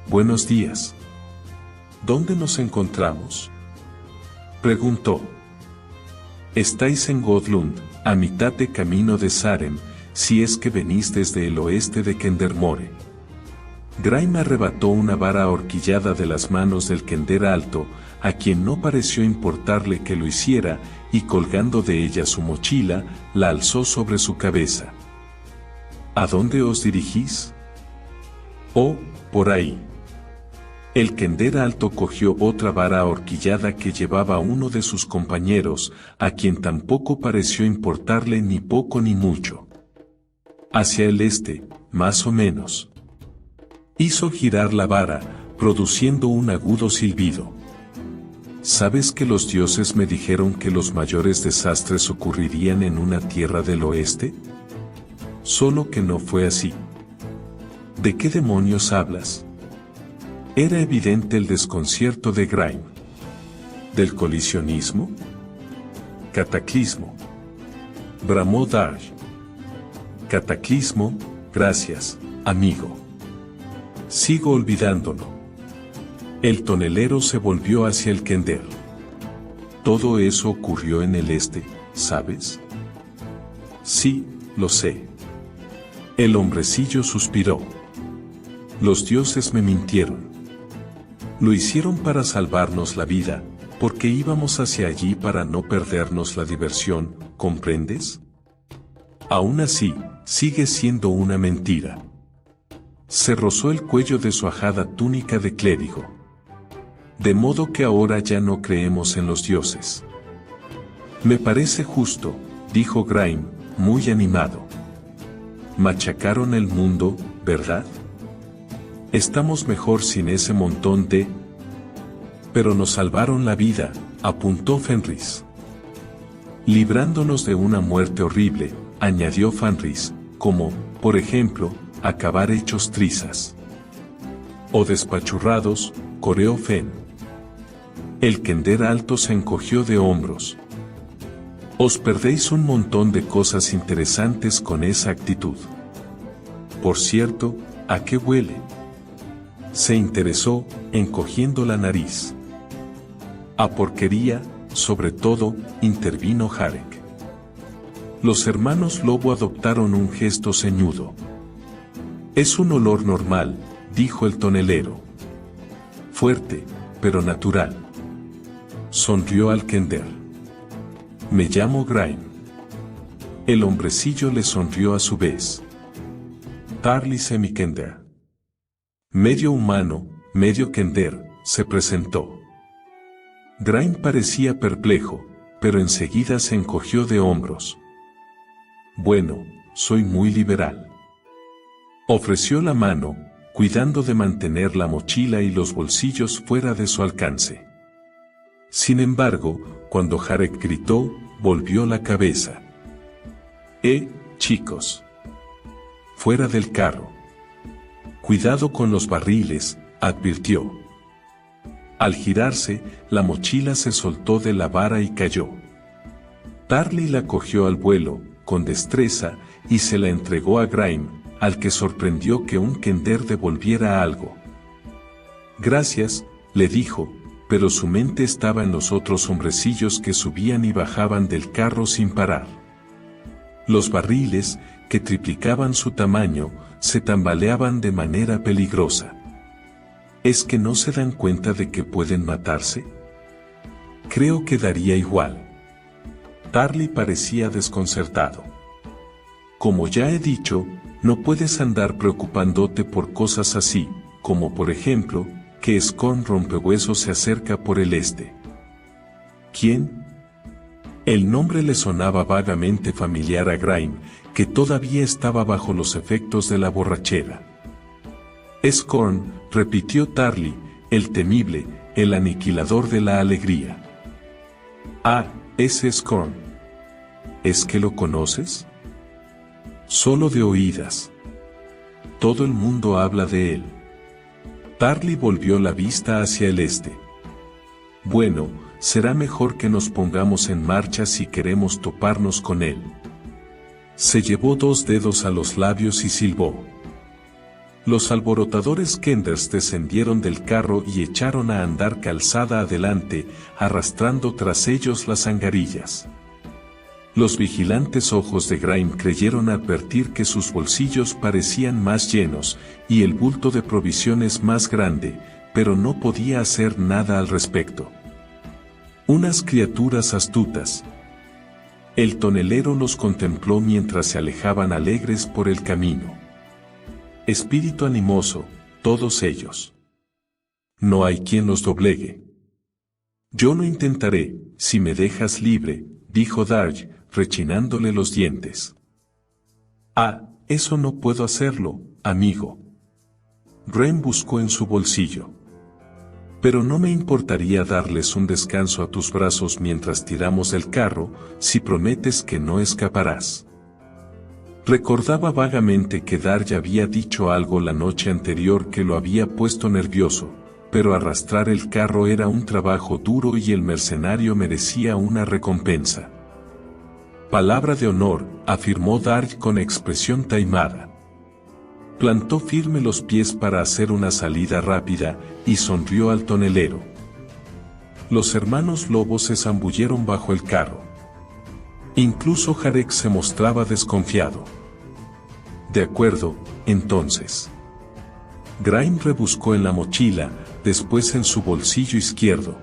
«Buenos días. ¿Dónde nos encontramos?», preguntó. «Estáis en Godlund, a mitad de camino de Sarem, si es que venís desde el oeste de Kendermore». Grime arrebató una vara ahorquillada de las manos del kender alto, a quien no pareció importarle que lo hiciera, y colgando de ella su mochila, la alzó sobre su cabeza. «¿A dónde os dirigís?». «Oh, por ahí». El Kender alto cogió otra vara ahorquillada que llevaba uno de sus compañeros, a quien tampoco pareció importarle ni poco ni mucho. Hacia el este, más o menos. Hizo girar la vara, produciendo un agudo silbido. ¿Sabes que los dioses me dijeron que los mayores desastres ocurrirían en una tierra del oeste? Solo que no fue así. ¿De qué demonios hablas? Era evidente el desconcierto de Grime. ¿Del colisionismo? Cataclismo. Bramó Darsh. Cataclismo, gracias, amigo. Sigo olvidándolo. El tonelero se volvió hacia el Kender. Todo eso ocurrió en el este, ¿sabes? Sí, lo sé. El hombrecillo suspiró. Los dioses me mintieron. Lo hicieron para salvarnos la vida, porque íbamos hacia allí para no perdernos la diversión, ¿comprendes? Aún así, sigue siendo una mentira. Se rozó el cuello de su ajada túnica de clérigo. De modo que ahora ya no creemos en los dioses. Me parece justo, dijo Grime, muy animado. Machacaron el mundo, ¿verdad? Estamos mejor sin ese montón de... Pero nos salvaron la vida, apuntó Fenris. Librándonos de una muerte horrible, añadió Fenris, como, por ejemplo, acabar hechos trizas. O despachurrados, coreó Fen. El Kender alto se encogió de hombros. Os perdéis un montón de cosas interesantes con esa actitud. Por cierto, ¿a qué huele? Se interesó, encogiendo la nariz. A porquería, sobre todo, intervino Jarek. Los hermanos Lobo adoptaron un gesto ceñudo. Es un olor normal, dijo el tonelero. Fuerte, pero natural. Sonrió al Kender. Me llamo Grime. El hombrecillo le sonrió a su vez. Tarly Semikender. Medio humano, medio Kender, se presentó. Grime parecía perplejo, pero enseguida se encogió de hombros. Bueno, soy muy liberal. Ofreció la mano, cuidando de mantener la mochila y los bolsillos fuera de su alcance. Sin embargo, cuando Jarek gritó, volvió la cabeza. Chicos. Fuera del carro. Cuidado con los barriles, advirtió. Al girarse, la mochila se soltó de la vara y cayó. Tarly la cogió al vuelo, con destreza, y se la entregó a Grime, al que sorprendió que un Kender devolviera algo. Gracias, le dijo, pero su mente estaba en los otros hombrecillos que subían y bajaban del carro sin parar. Los barriles, que triplicaban su tamaño, se tambaleaban de manera peligrosa. ¿Es que no se dan cuenta de que pueden matarse? Creo que daría igual. Tarly parecía desconcertado. Como ya he dicho, no puedes andar preocupándote por cosas así, como por ejemplo, que Scorn Rompehuesos se acerca por el este. ¿Quién? El nombre le sonaba vagamente familiar a Grime, que todavía estaba bajo los efectos de la borrachera. Scorn, repitió Tarly, el temible, el aniquilador de la alegría. Ah, ese Scorn. ¿Es que lo conoces? Solo de oídas. Todo el mundo habla de él. Tarly volvió la vista hacia el este. Bueno, será mejor que nos pongamos en marcha si queremos toparnos con él. Se llevó 2 dedos a los labios y silbó. Los alborotadores Kenders descendieron del carro y echaron a andar calzada adelante, arrastrando tras ellos las angarillas. Los vigilantes ojos de Grime creyeron advertir que sus bolsillos parecían más llenos, y el bulto de provisiones más grande, pero no podía hacer nada al respecto. Unas criaturas astutas. El tonelero los contempló mientras se alejaban alegres por el camino. Espíritu animoso, todos ellos. No hay quien los doblegue. Yo lo intentaré, si me dejas libre, dijo Darj, rechinándole los dientes. Ah, eso no puedo hacerlo, amigo. Ren buscó en su bolsillo. Pero no me importaría darles un descanso a tus brazos mientras tiramos del carro, si prometes que no escaparás. Recordaba vagamente que Darj había dicho algo la noche anterior que lo había puesto nervioso, pero arrastrar el carro era un trabajo duro y el mercenario merecía una recompensa. Palabra de honor, afirmó Darj con expresión taimada. Plantó firme los pies para hacer una salida rápida, y sonrió al tonelero. Los hermanos lobos se zambulleron bajo el carro. Incluso Jarek se mostraba desconfiado. De acuerdo, entonces. Grime rebuscó en la mochila, después en su bolsillo izquierdo.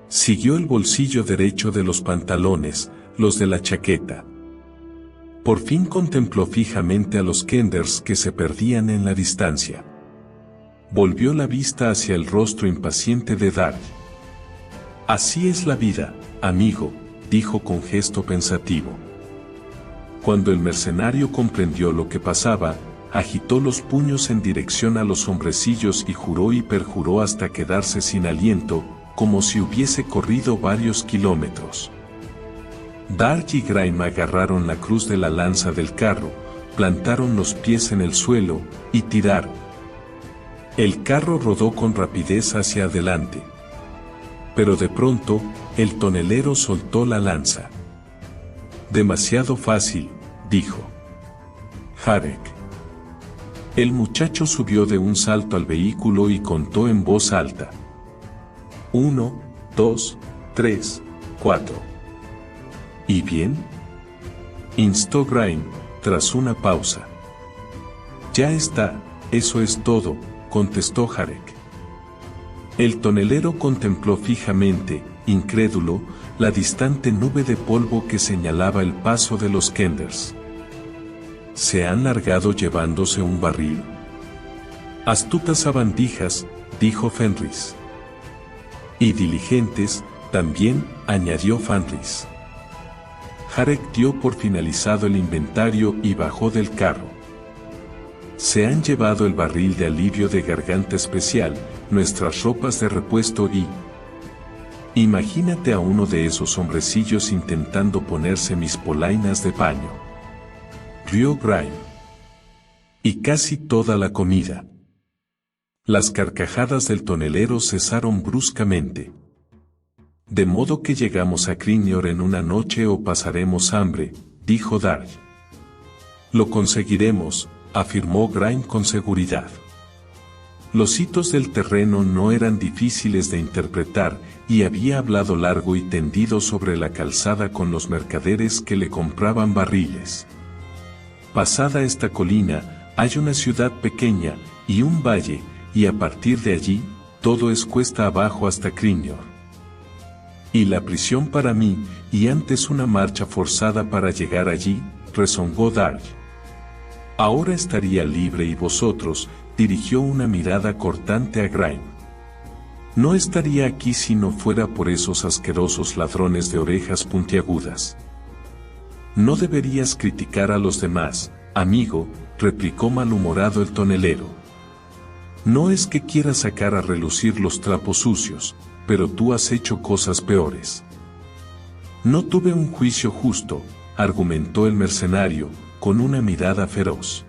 Siguió el bolsillo derecho de los pantalones, los de la chaqueta. Por fin contempló fijamente a los Kenders que se perdían en la distancia. Volvió la vista hacia el rostro impaciente de Darj. Así es la vida, amigo, dijo con gesto pensativo. Cuando el mercenario comprendió lo que pasaba, agitó los puños en dirección a los hombrecillos y juró y perjuró hasta quedarse sin aliento, como si hubiese corrido varios kilómetros. Darj y Grime agarraron la cruz de la lanza del carro, plantaron los pies en el suelo, y tiraron. El carro rodó con rapidez hacia adelante. Pero de pronto, el tonelero soltó la lanza. Demasiado fácil, dijo Jarek. El muchacho subió de un salto al vehículo y contó en voz alta. 1, 2, 3, 4. ¿Y bien? Instó Grime, tras una pausa. Ya está, eso es todo, contestó Jarek. El tonelero contempló fijamente, incrédulo, la distante nube de polvo que señalaba el paso de los Kenders. ¿Se han largado llevándose un barril? Astutas sabandijas, dijo Fenris. Y diligentes, también, añadió Fenris. Jarek dio por finalizado el inventario y bajó del carro. Se han llevado el barril de alivio de garganta especial, nuestras ropas de repuesto y... Imagínate a uno de esos hombrecillos intentando ponerse mis polainas de paño. Rió Grime. Y casi toda la comida. Las carcajadas del tonelero cesaron bruscamente. De modo que llegamos a Krinior en una noche o pasaremos hambre, dijo Darj. Lo conseguiremos, afirmó Grime con seguridad. Los hitos del terreno no eran difíciles de interpretar, y había hablado largo y tendido sobre la calzada con los mercaderes que le compraban barriles. Pasada esta colina, hay una ciudad pequeña, y un valle, y a partir de allí, todo es cuesta abajo hasta Krinior. Y la prisión para mí, y antes una marcha forzada para llegar allí, rezongó Darj. Ahora estaría libre y vosotros, dirigió una mirada cortante a Grime. No estaría aquí si no fuera por esos asquerosos ladrones de orejas puntiagudas. No deberías criticar a los demás, amigo, replicó malhumorado el tonelero. No es que quiera sacar a relucir los trapos sucios, pero tú has hecho cosas peores. No tuve un juicio justo, argumentó el mercenario, con una mirada feroz.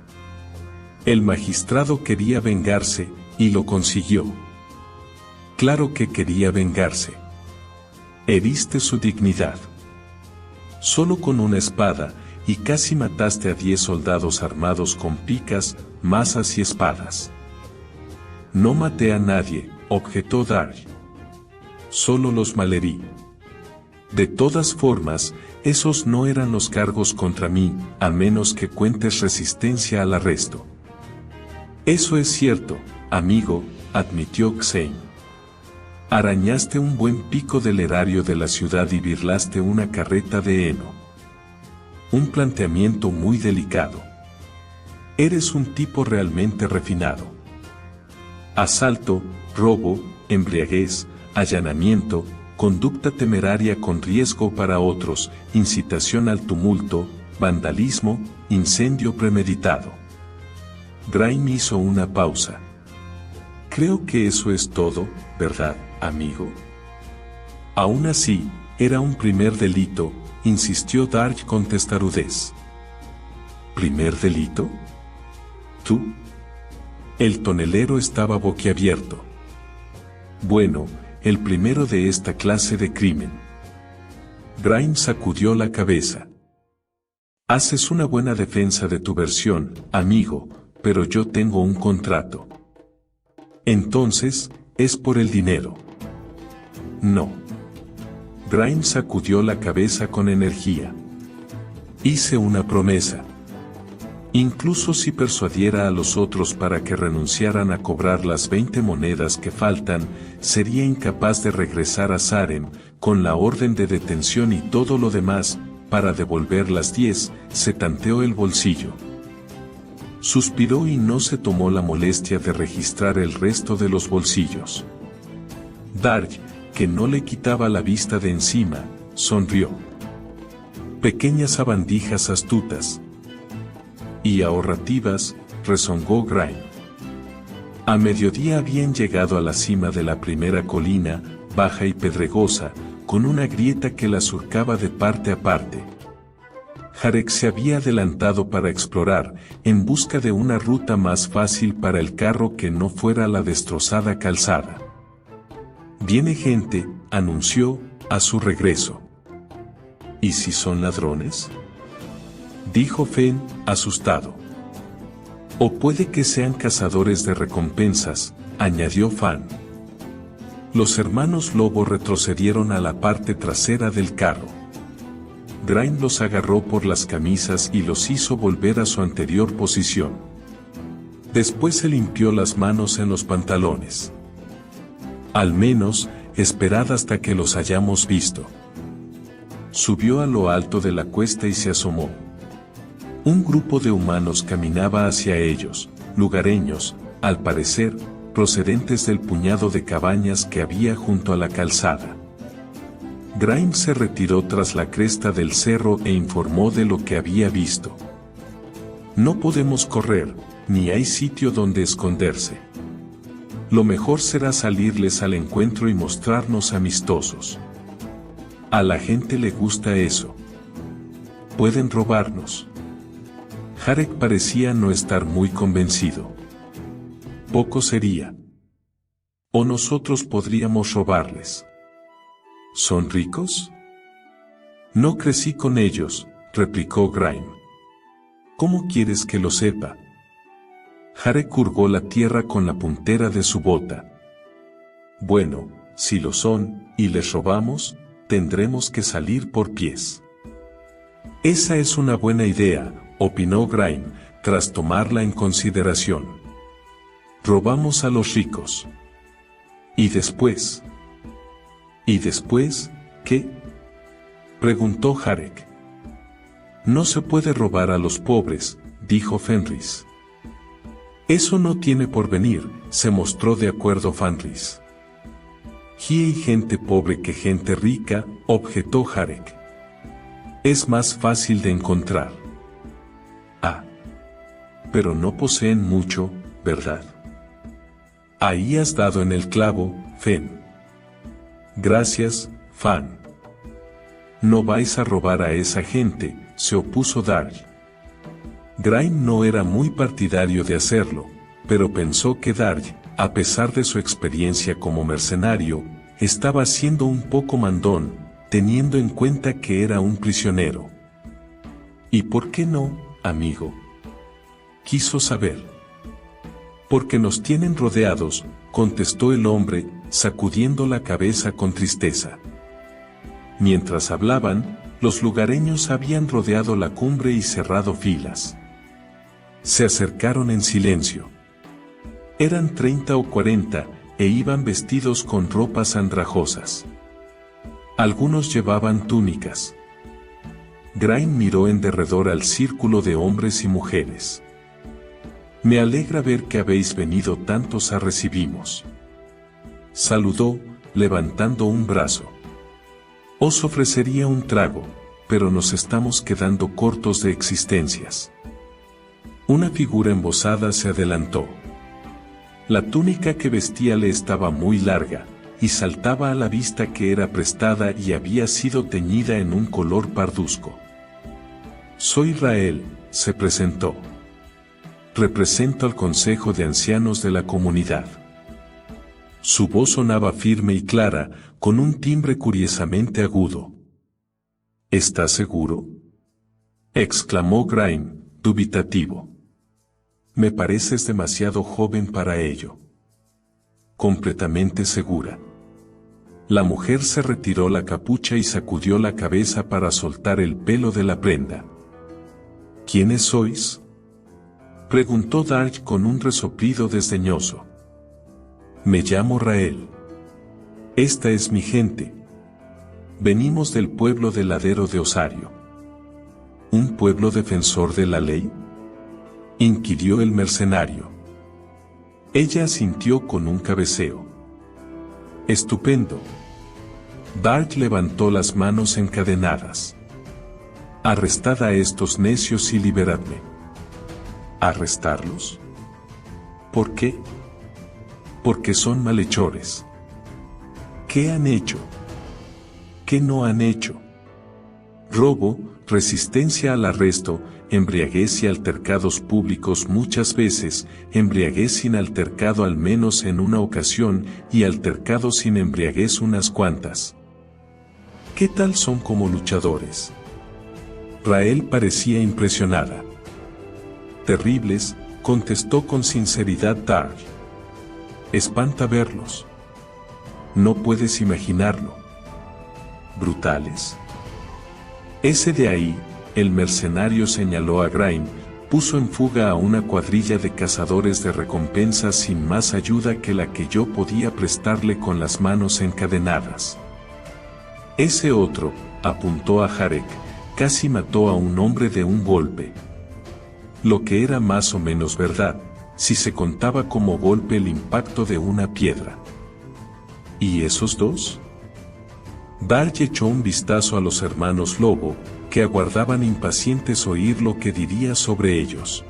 El magistrado quería vengarse, y lo consiguió. Claro que quería vengarse. Heriste su dignidad. Solo con una espada, y casi mataste a 10 soldados armados con picas, mazas y espadas. No maté a nadie, objetó Darj. Solo los malherí. De todas formas, esos no eran los cargos contra mí, a menos que cuentes resistencia al arresto. Eso es cierto, amigo, admitió Xein. Arañaste un buen pico del erario de la ciudad y birlaste una carreta de heno. Un planteamiento muy delicado. Eres un tipo realmente refinado. asalto, robo, embriaguez, allanamiento, conducta temeraria con riesgo para otros, incitación al tumulto, vandalismo, incendio premeditado. Grime hizo una pausa. Creo que eso es todo, ¿verdad, amigo? Aún así, era un primer delito, insistió Dark con testarudez. ¿Primer delito? ¿Tú? El tonelero estaba boquiabierto. Bueno, el primero de esta clase de crimen. Grime sacudió la cabeza. Haces una buena defensa de tu versión, amigo, pero yo tengo un contrato. Entonces, es por el dinero. No. Grime sacudió la cabeza con energía. Hice una promesa. Incluso si persuadiera a los otros para que renunciaran a cobrar las 20 monedas que faltan, sería incapaz de regresar a Sarem, con la orden de detención y todo lo demás, para devolver las 10, se tanteó el bolsillo. Suspiró y no se tomó la molestia de registrar el resto de los bolsillos. Dark, que no le quitaba la vista de encima, sonrió. Pequeñas sabandijas astutas y ahorrativas, rezongó Grime. A mediodía habían llegado a la cima de la primera colina, baja y pedregosa, con una grieta que la surcaba de parte a parte. Jarek se había adelantado para explorar, en busca de una ruta más fácil para el carro que no fuera la destrozada calzada. Viene gente, anunció, a su regreso. ¿Y si son ladrones?, dijo Fenn, asustado. O puede que sean cazadores de recompensas, añadió Fan. Los hermanos Lobo retrocedieron a la parte trasera del carro. Grime los agarró por las camisas y los hizo volver a su anterior posición. Después se limpió las manos en los pantalones. Al menos, esperad hasta que los hayamos visto. Subió a lo alto de la cuesta y se asomó. Un grupo de humanos caminaba hacia ellos, lugareños, al parecer, procedentes del puñado de cabañas que había junto a la calzada. Grime se retiró tras la cresta del cerro e informó de lo que había visto. No podemos correr, ni hay sitio donde esconderse. Lo mejor será salirles al encuentro y mostrarnos amistosos. A la gente le gusta eso. Pueden robarnos. Jarek parecía no estar muy convencido. Poco sería. O nosotros podríamos robarles. ¿Son ricos? No crecí con ellos, replicó Grime. ¿Cómo quieres que lo sepa? Jarek hurgó la tierra con la puntera de su bota. Bueno, si lo son, y les robamos, tendremos que salir por pies. Esa es una buena idea, opinó Grime, tras tomarla en consideración. Robamos a los ricos. ¿Y después? ¿Y después, qué?, preguntó Jarek. No se puede robar a los pobres, dijo Fenris. Eso no tiene porvenir, se mostró de acuerdo Fenris. Hay gente pobre que gente rica, objetó Jarek. Es más fácil de encontrar. Ah. Pero no poseen mucho, ¿verdad? Ahí has dado en el clavo, Fen. Gracias, Fan. No vais a robar a esa gente, se opuso Dark. Grime no era muy partidario de hacerlo, pero pensó que Dark, a pesar de su experiencia como mercenario, estaba siendo un poco mandón, teniendo en cuenta que era un prisionero. ¿Y por qué no, amigo?, quiso saber. Porque nos tienen rodeados, contestó el hombre, sacudiendo la cabeza con tristeza. Mientras hablaban, los lugareños habían rodeado la cumbre y cerrado filas. Se acercaron en silencio. Eran 30 o 40, e iban vestidos con ropas andrajosas. Algunos llevaban túnicas. Grime miró en derredor al círculo de hombres y mujeres. Me alegra ver que habéis venido tantos a recibirnos. Saludó, levantando un brazo. Os ofrecería un trago, pero nos estamos quedando cortos de existencias. Una figura embozada se adelantó. La túnica que vestía le estaba muy larga, y saltaba a la vista que era prestada y había sido teñida en un color parduzco. Soy Rael, se presentó. Represento al Consejo de Ancianos de la comunidad. Su voz sonaba firme y clara, con un timbre curiosamente agudo. ¿Estás seguro?, exclamó Grime, dubitativo. Me pareces demasiado joven para ello. Completamente segura. La mujer se retiró la capucha y sacudió la cabeza para soltar el pelo de la prenda. ¿Quiénes sois?, preguntó Dark con un resoplido desdeñoso. Me llamo Rael. Esta es mi gente. Venimos del pueblo del ladero de Osario. ¿Un pueblo defensor de la ley?, inquirió el mercenario. Ella asintió con un cabeceo. Estupendo. Dark levantó las manos encadenadas. Arrestad a estos necios y liberadme. ¿Arrestarlos? ¿Por qué? Porque son malhechores. ¿Qué han hecho? ¿Qué no han hecho? Robo, resistencia al arresto, embriaguez y altercados públicos muchas veces, embriaguez sin altercado al menos en una ocasión y altercado sin embriaguez unas cuantas. ¿Qué tal son como luchadores? Rael parecía impresionada. Terribles, contestó con sinceridad Dark. Espanta verlos. No puedes imaginarlo. Brutales. Ese de ahí, el mercenario señaló a Grime, puso en fuga a una cuadrilla de cazadores de recompensas sin más ayuda que la que yo podía prestarle con las manos encadenadas. Ese otro, apuntó a Jarek, casi mató a un hombre de un golpe. Lo que era más o menos verdad, si se contaba como golpe el impacto de una piedra. ¿Y esos dos? Dark echó un vistazo a los hermanos Lobo, que aguardaban impacientes oír lo que diría sobre ellos.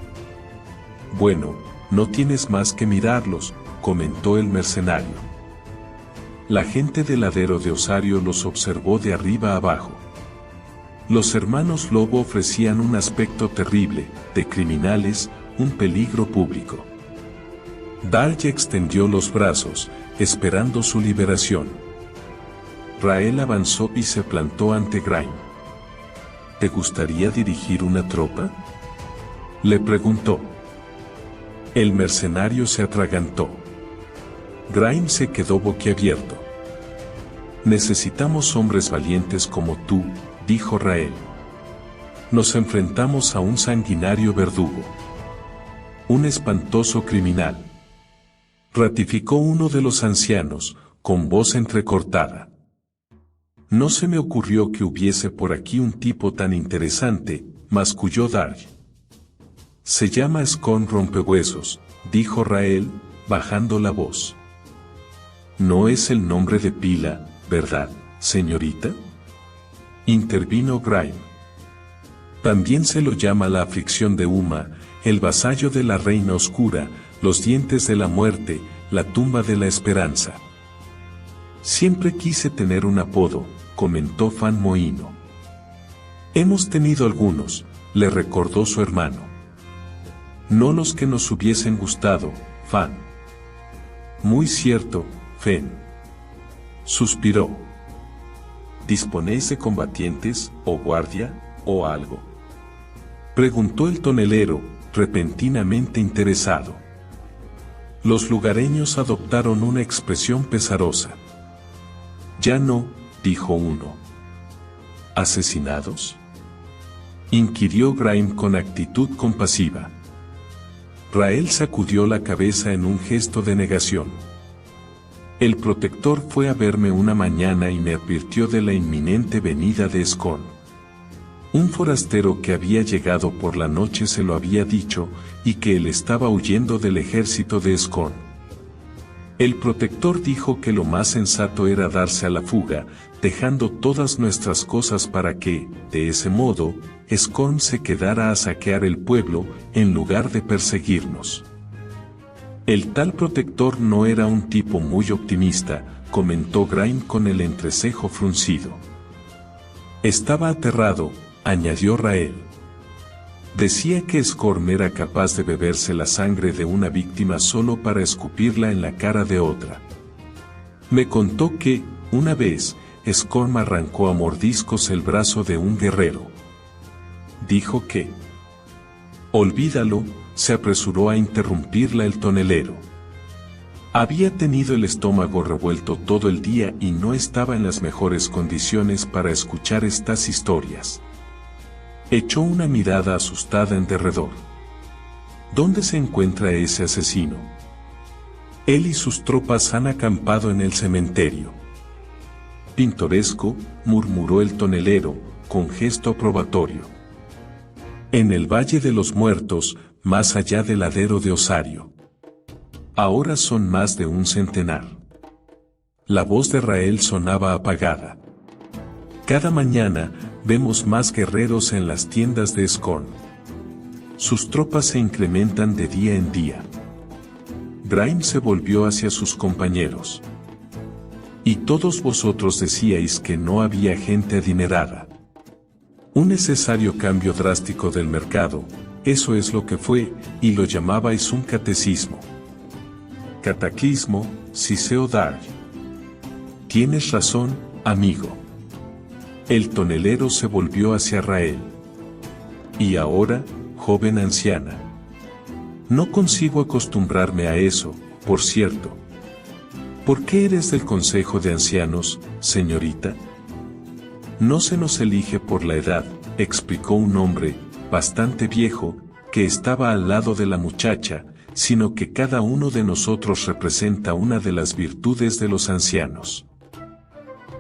Bueno, no tienes más que mirarlos, comentó el mercenario. La gente del ladero de Osario los observó de arriba abajo. Los hermanos Lobo ofrecían un aspecto terrible, de criminales, un peligro público. Dark extendió los brazos, esperando su liberación. Rael avanzó y se plantó ante Grime. ¿Te gustaría dirigir una tropa?, le preguntó. El mercenario se atragantó. Grime se quedó boquiabierto. Necesitamos hombres valientes como tú, dijo Rael. Nos enfrentamos a un sanguinario verdugo. Un espantoso criminal. Ratificó uno de los ancianos, con voz entrecortada. No se me ocurrió que hubiese por aquí un tipo tan interesante, masculló Dark. Se llama Scone Rompehuesos, dijo Rael, bajando la voz. No es el nombre de pila, ¿verdad, señorita?, intervino Grime. También se lo llama la aflicción de Uma, el vasallo de la reina oscura, los dientes de la muerte, la tumba de la esperanza. Siempre quise tener un apodo, comentó Fan Mohino. Hemos tenido algunos, le recordó su hermano. No los que nos hubiesen gustado, Fan. Muy cierto, Fen. Suspiró. ¿Disponéis de combatientes, o guardia, o algo?, preguntó el tonelero, repentinamente interesado. Los lugareños adoptaron una expresión pesarosa. Ya no, dijo uno. ¿Asesinados?, inquirió Grime con actitud compasiva. Rael sacudió la cabeza en un gesto de negación. El protector fue a verme una mañana y me advirtió de la inminente venida de Scone. Un forastero que había llegado por la noche se lo había dicho, y que él estaba huyendo del ejército de Scorn. El protector dijo que lo más sensato era darse a la fuga, dejando todas nuestras cosas para que, de ese modo, Scorn se quedara a saquear el pueblo, en lugar de perseguirnos. El tal protector no era un tipo muy optimista, comentó Grime con el entrecejo fruncido. Estaba aterrado, añadió Rael. Decía que Scorn era capaz de beberse la sangre de una víctima solo para escupirla en la cara de otra. Me contó que, una vez, Scorn arrancó a mordiscos el brazo de un guerrero. Dijo que... Olvídalo, se apresuró a interrumpirla el tonelero. Había tenido el estómago revuelto todo el día y no estaba en las mejores condiciones para escuchar estas historias. Echó una mirada asustada en derredor. ¿Dónde se encuentra ese asesino? Él y sus tropas han acampado en el cementerio. Pintoresco, murmuró el tonelero, con gesto aprobatorio. En el Valle de los Muertos, más allá del ladero de Osario. Ahora son más de un centenar. La voz de Rael sonaba apagada. Cada mañana, vemos más guerreros en las tiendas de Scorn. Sus tropas se incrementan de día en día. Grime se volvió hacia sus compañeros. Y todos vosotros decíais que no había gente adinerada. Un necesario cambio drástico del mercado, eso es lo que fue, y lo llamabais un catecismo. Cataclismo, Siseo Dark. Tienes razón, amigo. El tonelero se volvió hacia Rael. Y ahora, joven anciana. No consigo acostumbrarme a eso, por cierto. ¿Por qué eres del Consejo de Ancianos, señorita? No se nos elige por la edad, explicó un hombre, bastante viejo, que estaba al lado de la muchacha, sino que cada uno de nosotros representa una de las virtudes de los ancianos.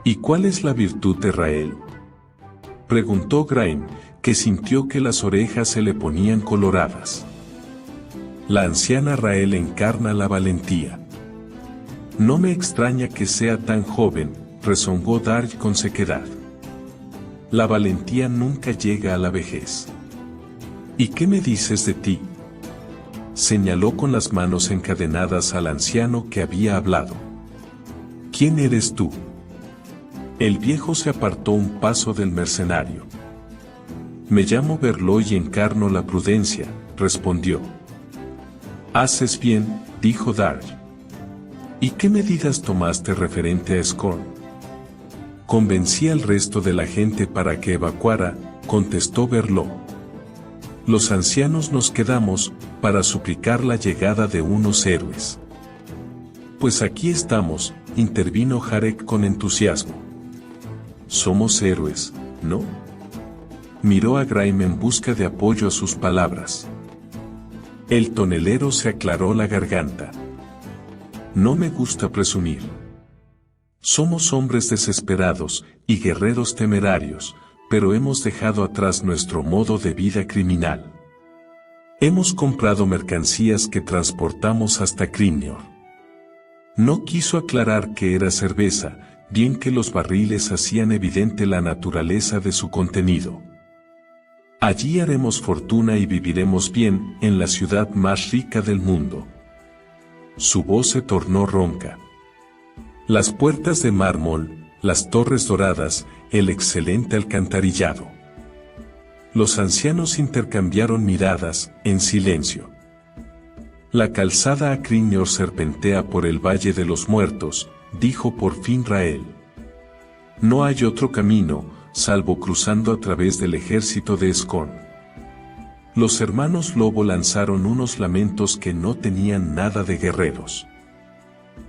¿Y cuál es la virtud de Rael? Preguntó Grime, que sintió que las orejas se le ponían coloradas. La anciana Rael encarna la valentía. No me extraña que sea tan joven, rezongó Dark con sequedad. La valentía nunca llega a la vejez. ¿Y qué me dices de ti? Señaló con las manos encadenadas al anciano que había hablado. ¿Quién eres tú? El viejo se apartó un paso del mercenario. Me llamo Berlo y encarno la prudencia, respondió. Haces bien, dijo Dark. ¿Y qué medidas tomaste referente a Scorn? Convencí al resto de la gente para que evacuara, contestó Berlo. Los ancianos nos quedamos, para suplicar la llegada de unos héroes. Pues aquí estamos, intervino Jarek con entusiasmo. Somos héroes, ¿no? Miró a Grime en busca de apoyo a sus palabras. El tonelero se aclaró la garganta. No me gusta presumir. Somos hombres desesperados, y guerreros temerarios, pero hemos dejado atrás nuestro modo de vida criminal. Hemos comprado mercancías que transportamos hasta Crimnior. No quiso aclarar que era cerveza, bien que los barriles hacían evidente la naturaleza de su contenido. Allí haremos fortuna y viviremos bien, en la ciudad más rica del mundo. Su voz se tornó ronca. Las puertas de mármol, las torres doradas, el excelente alcantarillado. Los ancianos intercambiaron miradas, en silencio. La calzada a Crimnior serpentea por el Valle de los Muertos, dijo por fin Rael. No hay otro camino, salvo cruzando a través del ejército de Scorn. Los hermanos Lobo lanzaron unos lamentos que no tenían nada de guerreros.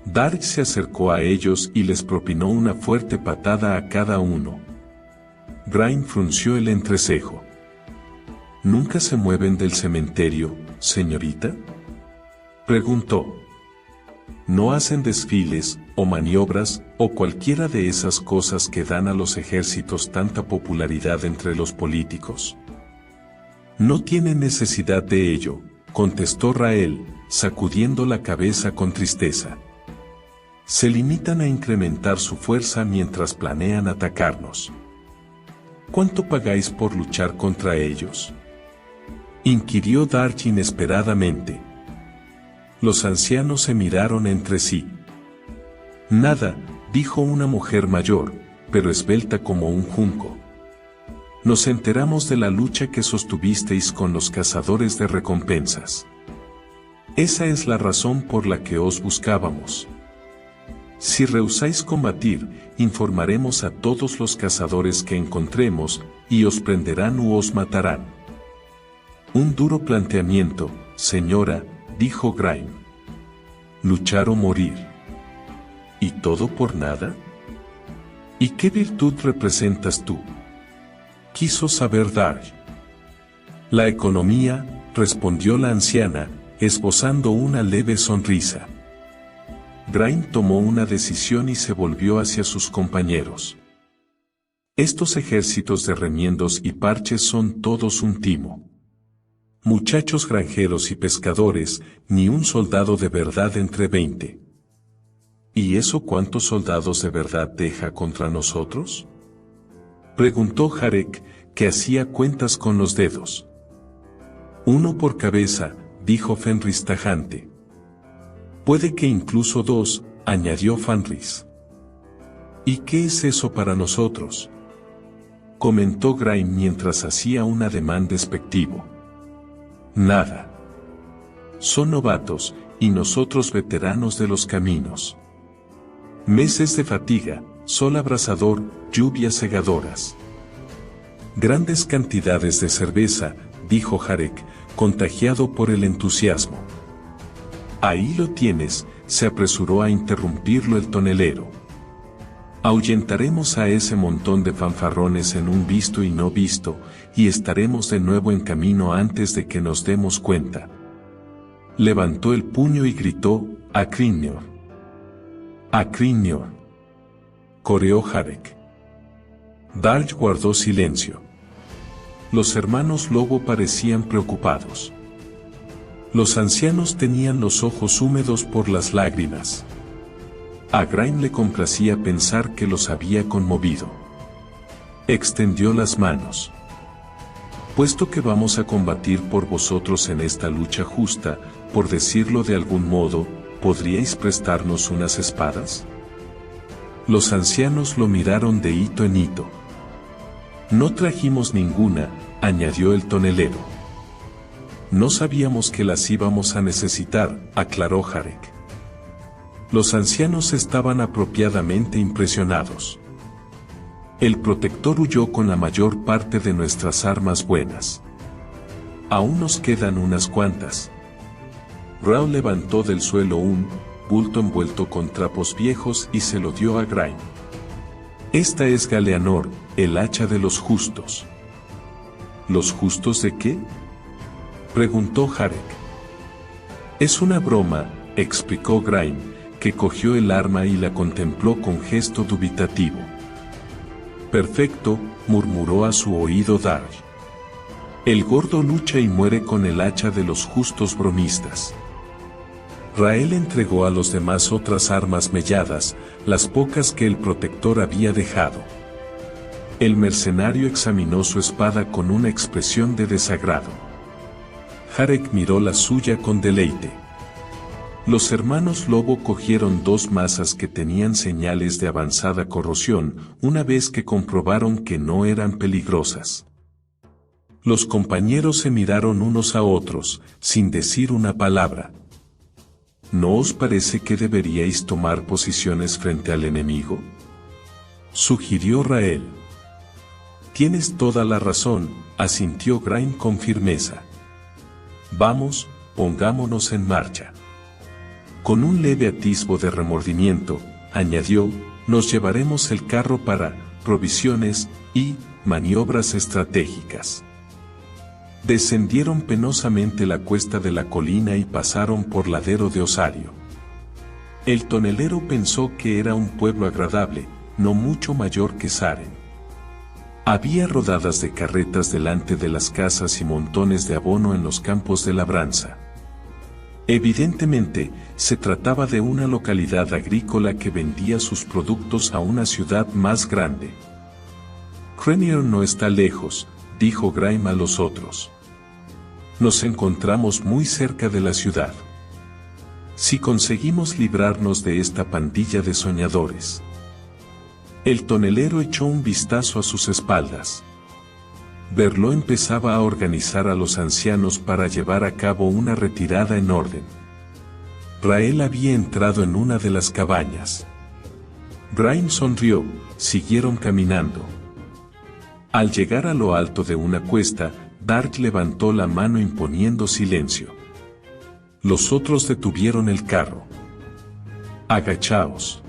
Dark se acercó a ellos y les propinó una fuerte patada a cada uno. Grime frunció el entrecejo. ¿Nunca se mueven del cementerio, señorita? Preguntó. no hacen desfiles, o maniobras, o cualquiera de esas cosas que dan a los ejércitos tanta popularidad entre los políticos. No tienen necesidad de ello, contestó Rael, sacudiendo la cabeza con tristeza. Se limitan a incrementar su fuerza mientras planean atacarnos. ¿Cuánto pagáis por luchar contra ellos?, inquirió Darch inesperadamente. Los ancianos se miraron entre sí. Nada, dijo una mujer mayor, pero esbelta como un junco. Nos enteramos de la lucha que sostuvisteis con los cazadores de recompensas. Esa es la razón por la que os buscábamos. Si rehusáis combatir, informaremos a todos los cazadores que encontremos, y os prenderán u os matarán. Un duro planteamiento, señora, dijo Grime. Luchar o morir. ¿Y todo por nada? ¿Y qué virtud representas tú?, quiso saber Darch. La economía, respondió la anciana, esbozando una leve sonrisa. Grime tomó una decisión y se volvió hacia sus compañeros. Estos ejércitos de remiendos y parches son todos un timo. Muchachos granjeros y pescadores, ni un soldado de verdad entre 20. ¿Y eso cuántos soldados de verdad deja contra nosotros?, preguntó Jarek, que hacía cuentas con los dedos. 1 por cabeza, dijo Fenris tajante. Puede que incluso 2, añadió Fenris. ¿Y qué es eso para nosotros?, comentó Grime mientras hacía un ademán despectivo. Nada. Son novatos, y nosotros veteranos de los caminos. Meses de fatiga, sol abrasador, lluvias cegadoras. Grandes cantidades de cerveza, dijo Jarek, contagiado por el entusiasmo. Ahí lo tienes, se apresuró a interrumpirlo el tonelero. Ahuyentaremos a ese montón de fanfarrones en un visto y no visto, y estaremos de nuevo en camino antes de que nos demos cuenta. Levantó el puño y gritó, Acrinior. Acrinior, coreó Jarek. Darch guardó silencio. Los hermanos Lobo parecían preocupados. Los ancianos tenían los ojos húmedos por las lágrimas. A Grime le complacía pensar que los había conmovido. Extendió las manos. Puesto que vamos a combatir por vosotros en esta lucha justa, por decirlo de algún modo, ¿podríais prestarnos unas espadas? Los ancianos lo miraron de hito en hito. No trajimos ninguna, añadió el tonelero. No sabíamos que las íbamos a necesitar, aclaró Jarek. Los ancianos estaban apropiadamente impresionados. El protector huyó con la mayor parte de nuestras armas buenas. Aún nos quedan unas cuantas. Raúl levantó del suelo un bulto envuelto con trapos viejos y se lo dio a Grime. Esta es Galeanor, el hacha de los justos. ¿Los justos de qué?, preguntó Jarek. Es una broma, explicó Grime, que cogió el arma y la contempló con gesto dubitativo. Perfecto, murmuró a su oído Darch. El gordo lucha y muere con el hacha de los justos bromistas. Rael entregó a los demás otras armas melladas, las pocas que el protector había dejado. El mercenario examinó su espada con una expresión de desagrado. Jarek miró la suya con deleite. Los hermanos Lobo cogieron 2 mazas que tenían señales de avanzada corrosión, una vez que comprobaron que no eran peligrosas. Los compañeros se miraron unos a otros, sin decir una palabra. ¿No os parece que deberíais tomar posiciones frente al enemigo?, sugirió Rael. Tienes toda la razón, asintió Grime con firmeza. Vamos, pongámonos en marcha. Con un leve atisbo de remordimiento, añadió, nos llevaremos el carro para provisiones y maniobras estratégicas. Descendieron penosamente la cuesta de la colina y pasaron por Ladero de Osario. El tonelero pensó que era un pueblo agradable, no mucho mayor que Saren. Había rodadas de carretas delante de las casas y montones de abono en los campos de labranza. Evidentemente, se trataba de una localidad agrícola que vendía sus productos a una ciudad más grande. Crenier no está lejos, dijo Grime a los otros. Nos encontramos muy cerca de la ciudad. Si conseguimos librarnos de esta pandilla de soñadores. El tonelero echó un vistazo a sus espaldas. Berlo empezaba a organizar a los ancianos para llevar a cabo una retirada en orden. Rael había entrado en una de las cabañas. Grime sonrió, siguieron caminando. Al llegar a lo alto de una cuesta, Dark levantó la mano imponiendo silencio. Los otros detuvieron el carro. «Agachaos»,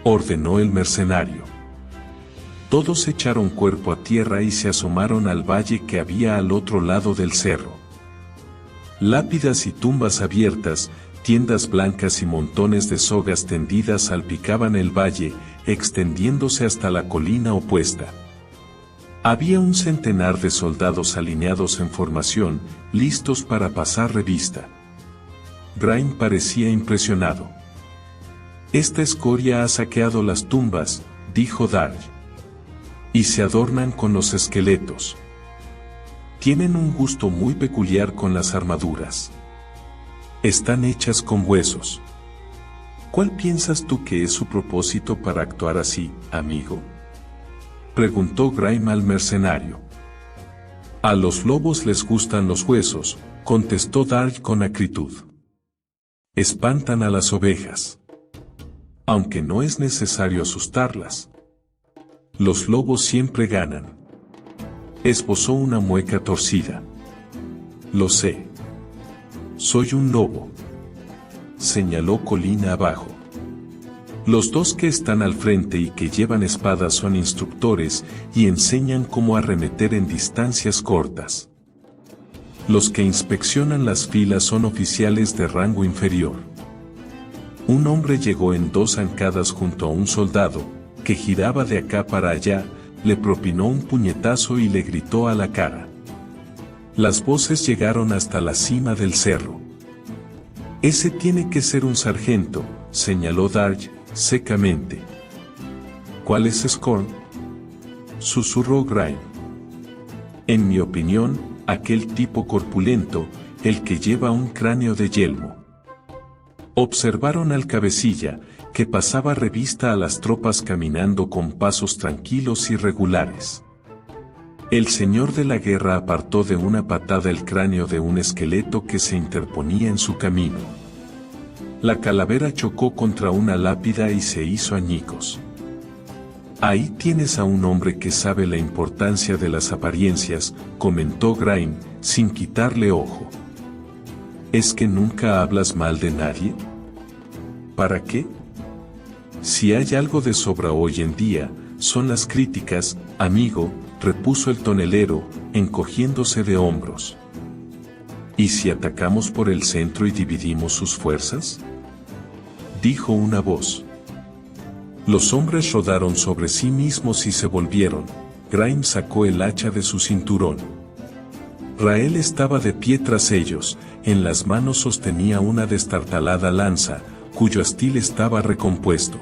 ordenó el mercenario. Todos echaron cuerpo a tierra y se asomaron al valle que había al otro lado del cerro. Lápidas y tumbas abiertas, tiendas blancas y montones de sogas tendidas salpicaban el valle, extendiéndose hasta la colina opuesta. Había un centenar de soldados alineados en formación, listos para pasar revista. Grime parecía impresionado. «Esta escoria ha saqueado las tumbas», dijo Dark. «Y se adornan con los esqueletos. Tienen un gusto muy peculiar con las armaduras. Están hechas con huesos. ¿Cuál piensas tú que es su propósito para actuar así, amigo?», preguntó Grime al mercenario. «A los lobos les gustan los huesos», contestó Dark con acritud. «Espantan a las ovejas. Aunque no es necesario asustarlas. Los lobos siempre ganan». Esbozó una mueca torcida. «Lo sé. Soy un lobo», señaló colina abajo. «Los dos que están al frente y que llevan espadas son instructores y enseñan cómo arremeter en distancias cortas. Los que inspeccionan las filas son oficiales de rango inferior». Un hombre llegó en dos zancadas junto a un soldado, que giraba de acá para allá, le propinó un puñetazo y le gritó a la cara. Las voces llegaron hasta la cima del cerro. «Ese tiene que ser un sargento», señaló Dark, secamente. «¿Cuál es Scorn?», susurró Grime. «En mi opinión, aquel tipo corpulento, el que lleva un cráneo de yelmo». Observaron al cabecilla, que pasaba revista a las tropas caminando con pasos tranquilos y regulares. El señor de la guerra apartó de una patada el cráneo de un esqueleto que se interponía en su camino. La calavera chocó contra una lápida y se hizo añicos. «Ahí tienes a un hombre que sabe la importancia de las apariencias», comentó Grime, sin quitarle ojo. «¿Es que nunca hablas mal de nadie?». «¿Para qué? Si hay algo de sobra hoy en día, son las críticas, amigo», repuso el tonelero, encogiéndose de hombros. «¿Y si atacamos por el centro y dividimos sus fuerzas?», dijo una voz. Los hombres rodaron sobre sí mismos y se volvieron. Grime sacó el hacha de su cinturón. Rael estaba de pie tras ellos, en las manos sostenía una destartalada lanza, cuyo astil estaba recompuesto.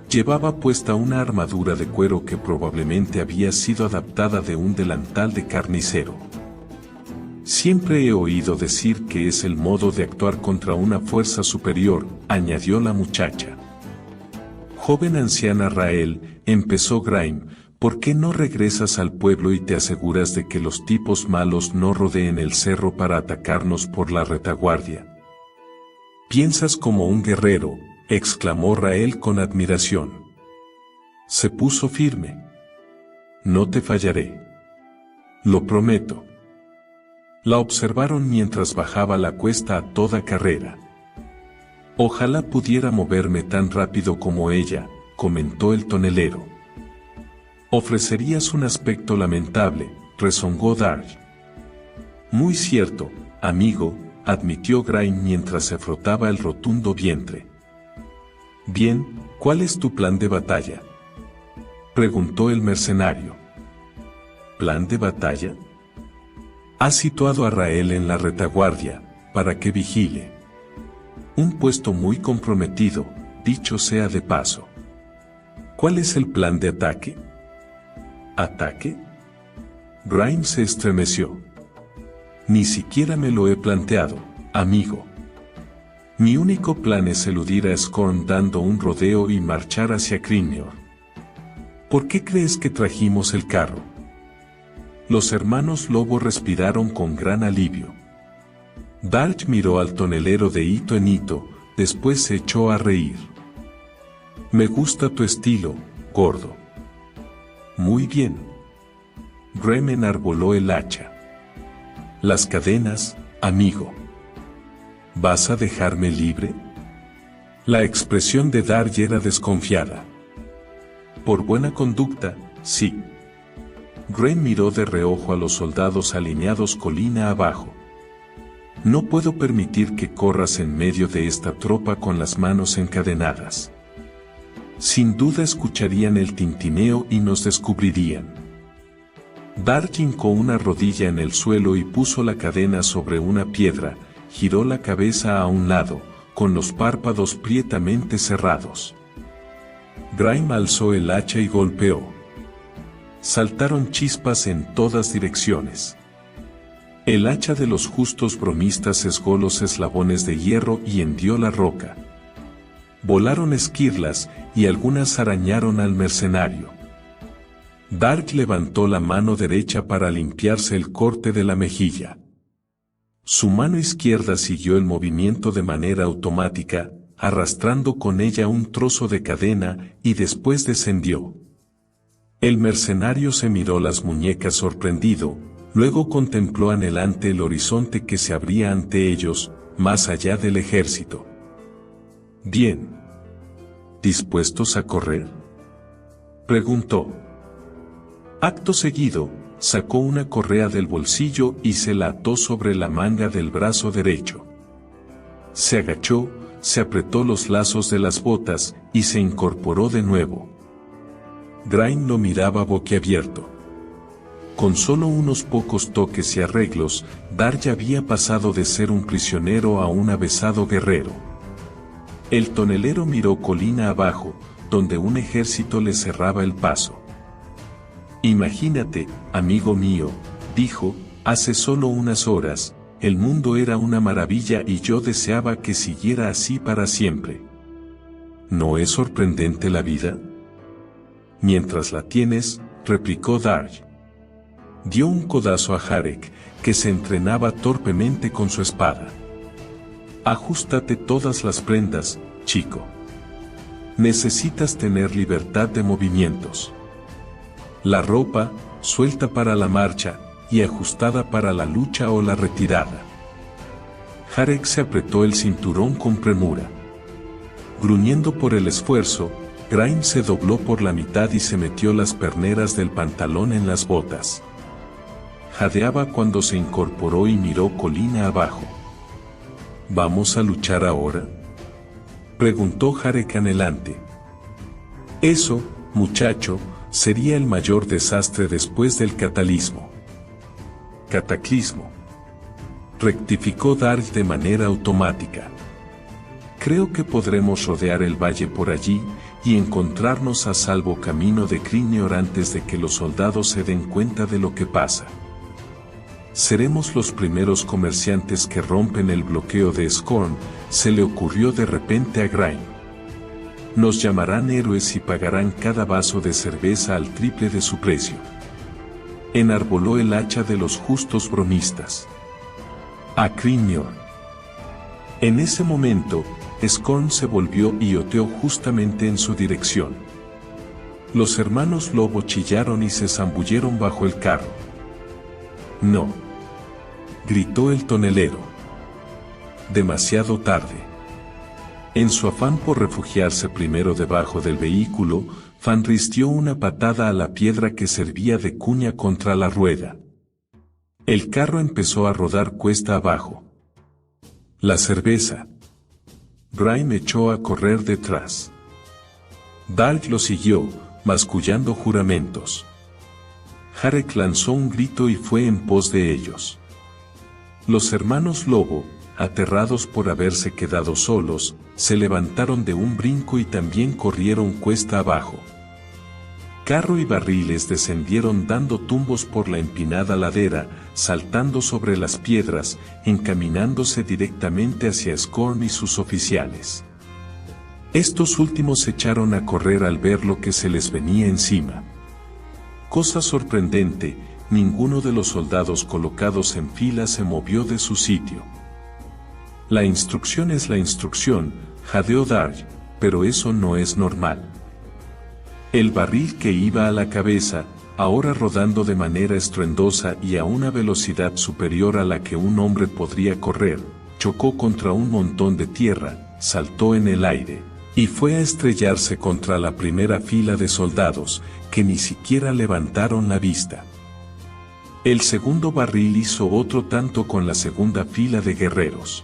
Llevaba puesta una armadura de cuero que probablemente había sido adaptada de un delantal de carnicero. «Siempre he oído decir que es el modo de actuar contra una fuerza superior», añadió la muchacha. «Joven anciana Rael», empezó Grime, «¿por qué no regresas al pueblo y te aseguras de que los tipos malos no rodeen el cerro para atacarnos por la retaguardia?». «Piensas como un guerrero», exclamó Rael con admiración. Se puso firme. «No te fallaré. Lo prometo». La observaron mientras bajaba la cuesta a toda carrera. «Ojalá pudiera moverme tan rápido como ella», comentó el tonelero. «Ofrecerías un aspecto lamentable», rezongó Dark. «Muy cierto, amigo», admitió Grain mientras se frotaba el rotundo vientre. Bien, ¿cuál es tu plan de batalla?, preguntó el mercenario. ¿Plan de batalla? Has situado a Rael en la retaguardia, para que vigile. Un puesto muy comprometido, dicho sea de paso. ¿Cuál es el plan de ataque? ¿Ataque? Grain se estremeció. Ni siquiera me lo he planteado, amigo. Mi único plan es eludir a Scorn dando un rodeo y marchar hacia Crinor. ¿Por qué crees que trajimos el carro? Los hermanos Lobo respiraron con gran alivio. Darch miró al tonelero de hito en hito, después se echó a reír. Me gusta tu estilo, gordo. Muy bien. Grem enarboló el hacha. Las cadenas, amigo. ¿Vas a dejarme libre? La expresión de Darch era desconfiada. Por buena conducta, sí. Grem miró de reojo a los soldados alineados colina abajo. No puedo permitir que corras en medio de esta tropa con las manos encadenadas. Sin duda escucharían el tintineo y nos descubrirían. Darch hincó una rodilla en el suelo y puso la cadena sobre una piedra, giró la cabeza a un lado, con los párpados prietamente cerrados. Grime alzó el hacha y golpeó. Saltaron chispas en todas direcciones. El hacha de los justos bromistas esgó los eslabones de hierro y hendió la roca. Volaron esquirlas y algunas arañaron al mercenario. Darch levantó la mano derecha para limpiarse el corte de la mejilla. Su mano izquierda siguió el movimiento de manera automática, arrastrando con ella un trozo de cadena y después descendió. El mercenario se miró las muñecas sorprendido, luego contempló anhelante el horizonte que se abría ante ellos, más allá del ejército. Bien. ¿Dispuestos a correr?, preguntó. Acto seguido, sacó una correa del bolsillo y se la ató sobre la manga del brazo derecho. Se agachó, se apretó los lazos de las botas y se incorporó de nuevo. Grime lo miraba boquiabierto. Con solo unos pocos toques y arreglos, Darch había pasado de ser un prisionero a un avesado guerrero. El tonelero miró colina abajo, donde un ejército le cerraba el paso. Imagínate, amigo mío, dijo, hace solo unas horas, el mundo era una maravilla y yo deseaba que siguiera así para siempre. ¿No es sorprendente la vida? Mientras la tienes, replicó Darch. Dio un codazo a Jarek, que se entrenaba torpemente con su espada. Ajústate todas las prendas, chico. Necesitas tener libertad de movimientos. La ropa, suelta para la marcha, y ajustada para la lucha o la retirada. Jarek se apretó el cinturón con premura. Gruñendo por el esfuerzo, Grime se dobló por la mitad y se metió las perneras del pantalón en las botas. Jadeaba cuando se incorporó y miró colina abajo. ¿Vamos a luchar ahora?, preguntó Jarek anhelante. Eso, muchacho, sería el mayor desastre después del cataclismo. Cataclismo, rectificó Darch de manera automática. Creo que podremos rodear el valle por allí y encontrarnos a salvo camino de Crinor antes de que los soldados se den cuenta de lo que pasa. Seremos los primeros comerciantes que rompen el bloqueo de Scorn, se le ocurrió de repente a Grime. Nos llamarán héroes y pagarán cada vaso de cerveza al triple de su precio. Enarboló el hacha de los justos bromistas. A Crinor. En ese momento, Scorn se volvió y oteó justamente en su dirección. Los hermanos Lobo chillaron y se zambulleron bajo el carro. No, gritó el tonelero. Demasiado tarde. En su afán por refugiarse primero debajo del vehículo, Fenris dio una patada a la piedra que servía de cuña contra la rueda. El carro empezó a rodar cuesta abajo. La cerveza. Grime echó a correr detrás. Dark lo siguió, mascullando juramentos. Jarek lanzó un grito y fue en pos de ellos. Los hermanos Lobo, aterrados por haberse quedado solos, se levantaron de un brinco y también corrieron cuesta abajo. Carro y barriles descendieron dando tumbos por la empinada ladera, saltando sobre las piedras, encaminándose directamente hacia Scorn y sus oficiales. Estos últimos se echaron a correr al ver lo que se les venía encima. Cosa sorprendente, ninguno de los soldados colocados en fila se movió de su sitio. La instrucción es la instrucción, jadeó Dark, pero eso no es normal. El barril que iba a la cabeza, ahora rodando de manera estruendosa y a una velocidad superior a la que un hombre podría correr, chocó contra un montón de tierra, saltó en el aire, y fue a estrellarse contra la primera fila de soldados, que ni siquiera levantaron la vista. El segundo barril hizo otro tanto con la segunda fila de guerreros.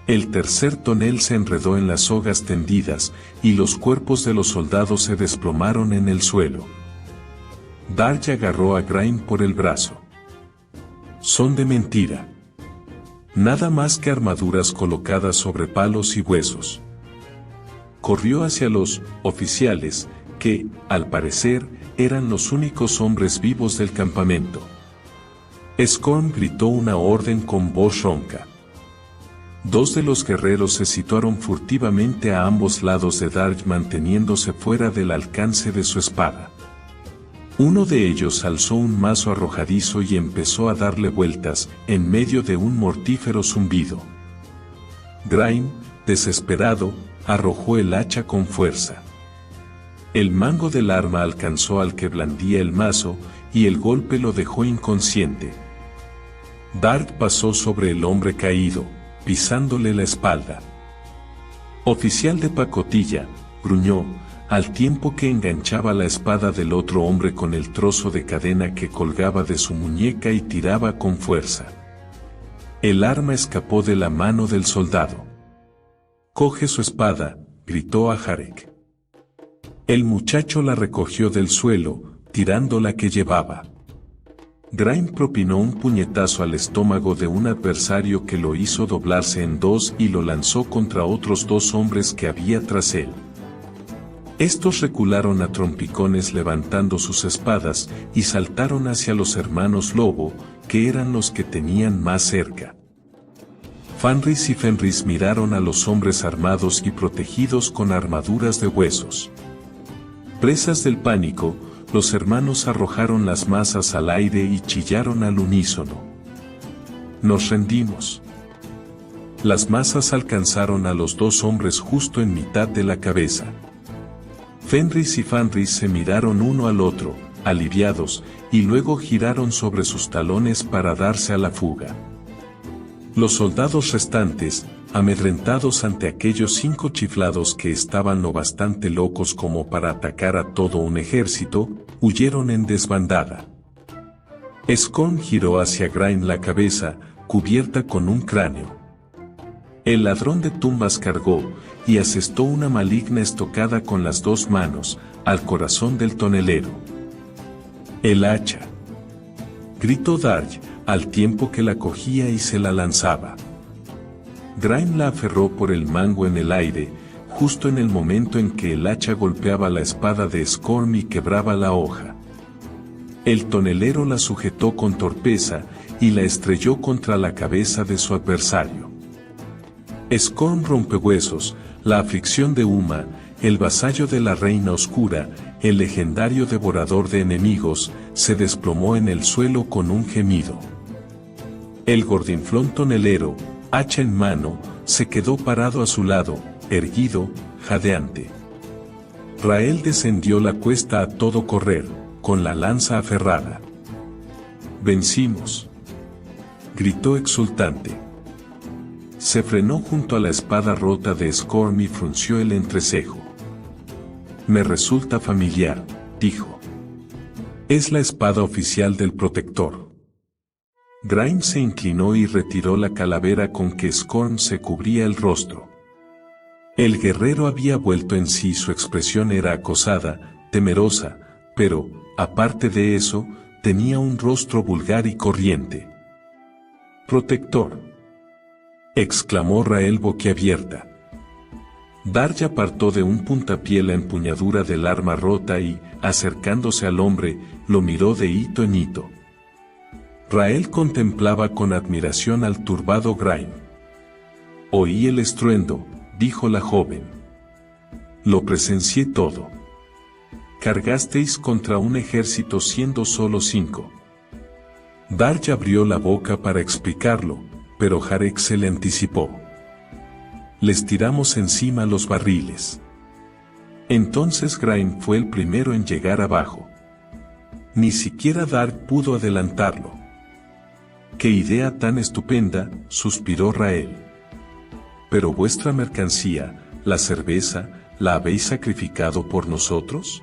El tercer tonel se enredó en las sogas tendidas, y los cuerpos de los soldados se desplomaron en el suelo. Dark agarró a Grime por el brazo. Son de mentira. Nada más que armaduras colocadas sobre palos y huesos. Corrió hacia los oficiales, que, al parecer, eran los únicos hombres vivos del campamento. Scorn gritó una orden con voz ronca. Dos de los guerreros se situaron furtivamente a ambos lados de Dark manteniéndose fuera del alcance de su espada. Uno de ellos alzó un mazo arrojadizo y empezó a darle vueltas, en medio de un mortífero zumbido. Grime, desesperado, arrojó el hacha con fuerza. El mango del arma alcanzó al que blandía el mazo, y el golpe lo dejó inconsciente. Dark pasó sobre el hombre caído, pisándole la espalda. Oficial de pacotilla, gruñó, al tiempo que enganchaba la espada del otro hombre con el trozo de cadena que colgaba de su muñeca y tiraba con fuerza. El arma escapó de la mano del soldado. «Coge su espada», gritó a Jarek. El muchacho la recogió del suelo, tirando la que llevaba. Grime propinó un puñetazo al estómago de un adversario que lo hizo doblarse en dos y lo lanzó contra otros dos hombres que había tras él. Estos recularon a trompicones levantando sus espadas y saltaron hacia los hermanos Lobo, que eran los que tenían más cerca. Fenris y Fenris miraron a los hombres armados y protegidos con armaduras de huesos. Presas del pánico, los hermanos arrojaron las masas al aire y chillaron al unísono. «Nos rendimos». Las masas alcanzaron a los dos hombres justo en mitad de la cabeza. Fenris y Fenris se miraron uno al otro, aliviados, y luego giraron sobre sus talones para darse a la fuga. Los soldados restantes, amedrentados ante aquellos 5 chiflados que estaban lo bastante locos como para atacar a todo un ejército, huyeron en desbandada. Scorn giró hacia Grime la cabeza, cubierta con un cráneo. El ladrón de tumbas cargó, y asestó una maligna estocada con las 2 manos, al corazón del tonelero. «El hacha», gritó Dark, al tiempo que la cogía y se la lanzaba. Grime la aferró por el mango en el aire, justo en el momento en que el hacha golpeaba la espada de Scorn y quebraba la hoja. El tonelero la sujetó con torpeza, y la estrelló contra la cabeza de su adversario. Scorn Rompehuesos, la aflicción de Uma, el vasallo de la Reina Oscura, el legendario devorador de enemigos, se desplomó en el suelo con un gemido. El gordinflón tonelero, hacha en mano, se quedó parado a su lado, erguido, jadeante. Rael descendió la cuesta a todo correr, con la lanza aferrada. «Vencimos», gritó exultante. Se frenó junto a la espada rota de Scorn y frunció el entrecejo. «Me resulta familiar», dijo. «Es la espada oficial del Protector». Grime se inclinó y retiró la calavera con que Scorn se cubría el rostro. El guerrero había vuelto en sí, su expresión era acosada, temerosa, pero, aparte de eso, tenía un rostro vulgar y corriente. «Protector», exclamó Rael boquiabierta. Darja apartó de un puntapié la empuñadura del arma rota y, acercándose al hombre, lo miró de hito en hito. Rael contemplaba con admiración al turbado Grime. «Oí el estruendo», dijo la joven. «Lo presencié todo. Cargasteis contra un ejército siendo solo 5. Darja abrió la boca para explicarlo, pero Jarek se le anticipó. «Les tiramos encima los barriles». Entonces Grime fue el primero en llegar abajo. Ni siquiera Dark pudo adelantarlo. «¡Qué idea tan estupenda!», suspiró Rael. «¿Pero vuestra mercancía, la cerveza, la habéis sacrificado por nosotros?»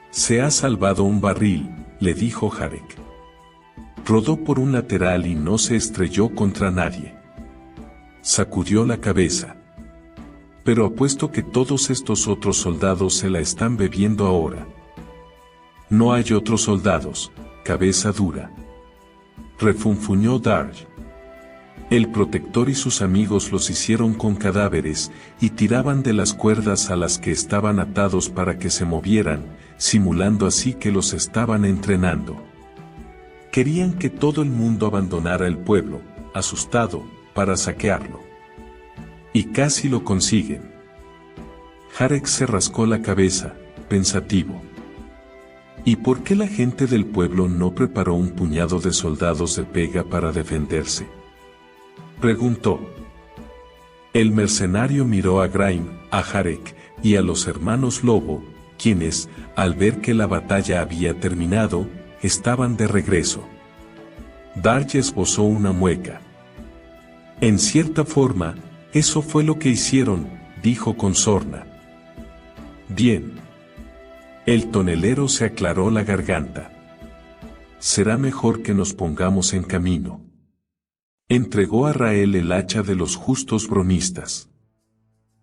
«Se ha salvado un barril», le dijo Jarek. «Rodó por un lateral y no se estrelló contra nadie». Sacudió la cabeza. «Pero apuesto que todos estos otros soldados se la están bebiendo ahora». «No hay otros soldados, cabeza dura», refunfuñó Darj. «El protector y sus amigos los hicieron con cadáveres, y tiraban de las cuerdas a las que estaban atados para que se movieran, simulando así que los estaban entrenando. Querían que todo el mundo abandonara el pueblo, asustado, para saquearlo. Y casi lo consiguen». Jarek se rascó la cabeza, pensativo. «¿Y por qué la gente del pueblo no preparó un puñado de soldados de pega para defenderse?», preguntó. El mercenario miró a Grime, a Jarek y a los hermanos Lobo, quienes, al ver que la batalla había terminado, estaban de regreso. Darj esbozó una mueca. «En cierta forma, eso fue lo que hicieron», dijo con sorna. «Bien». El tonelero se aclaró la garganta. «Será mejor que nos pongamos en camino». Entregó a Rael el hacha de los justos bronistas.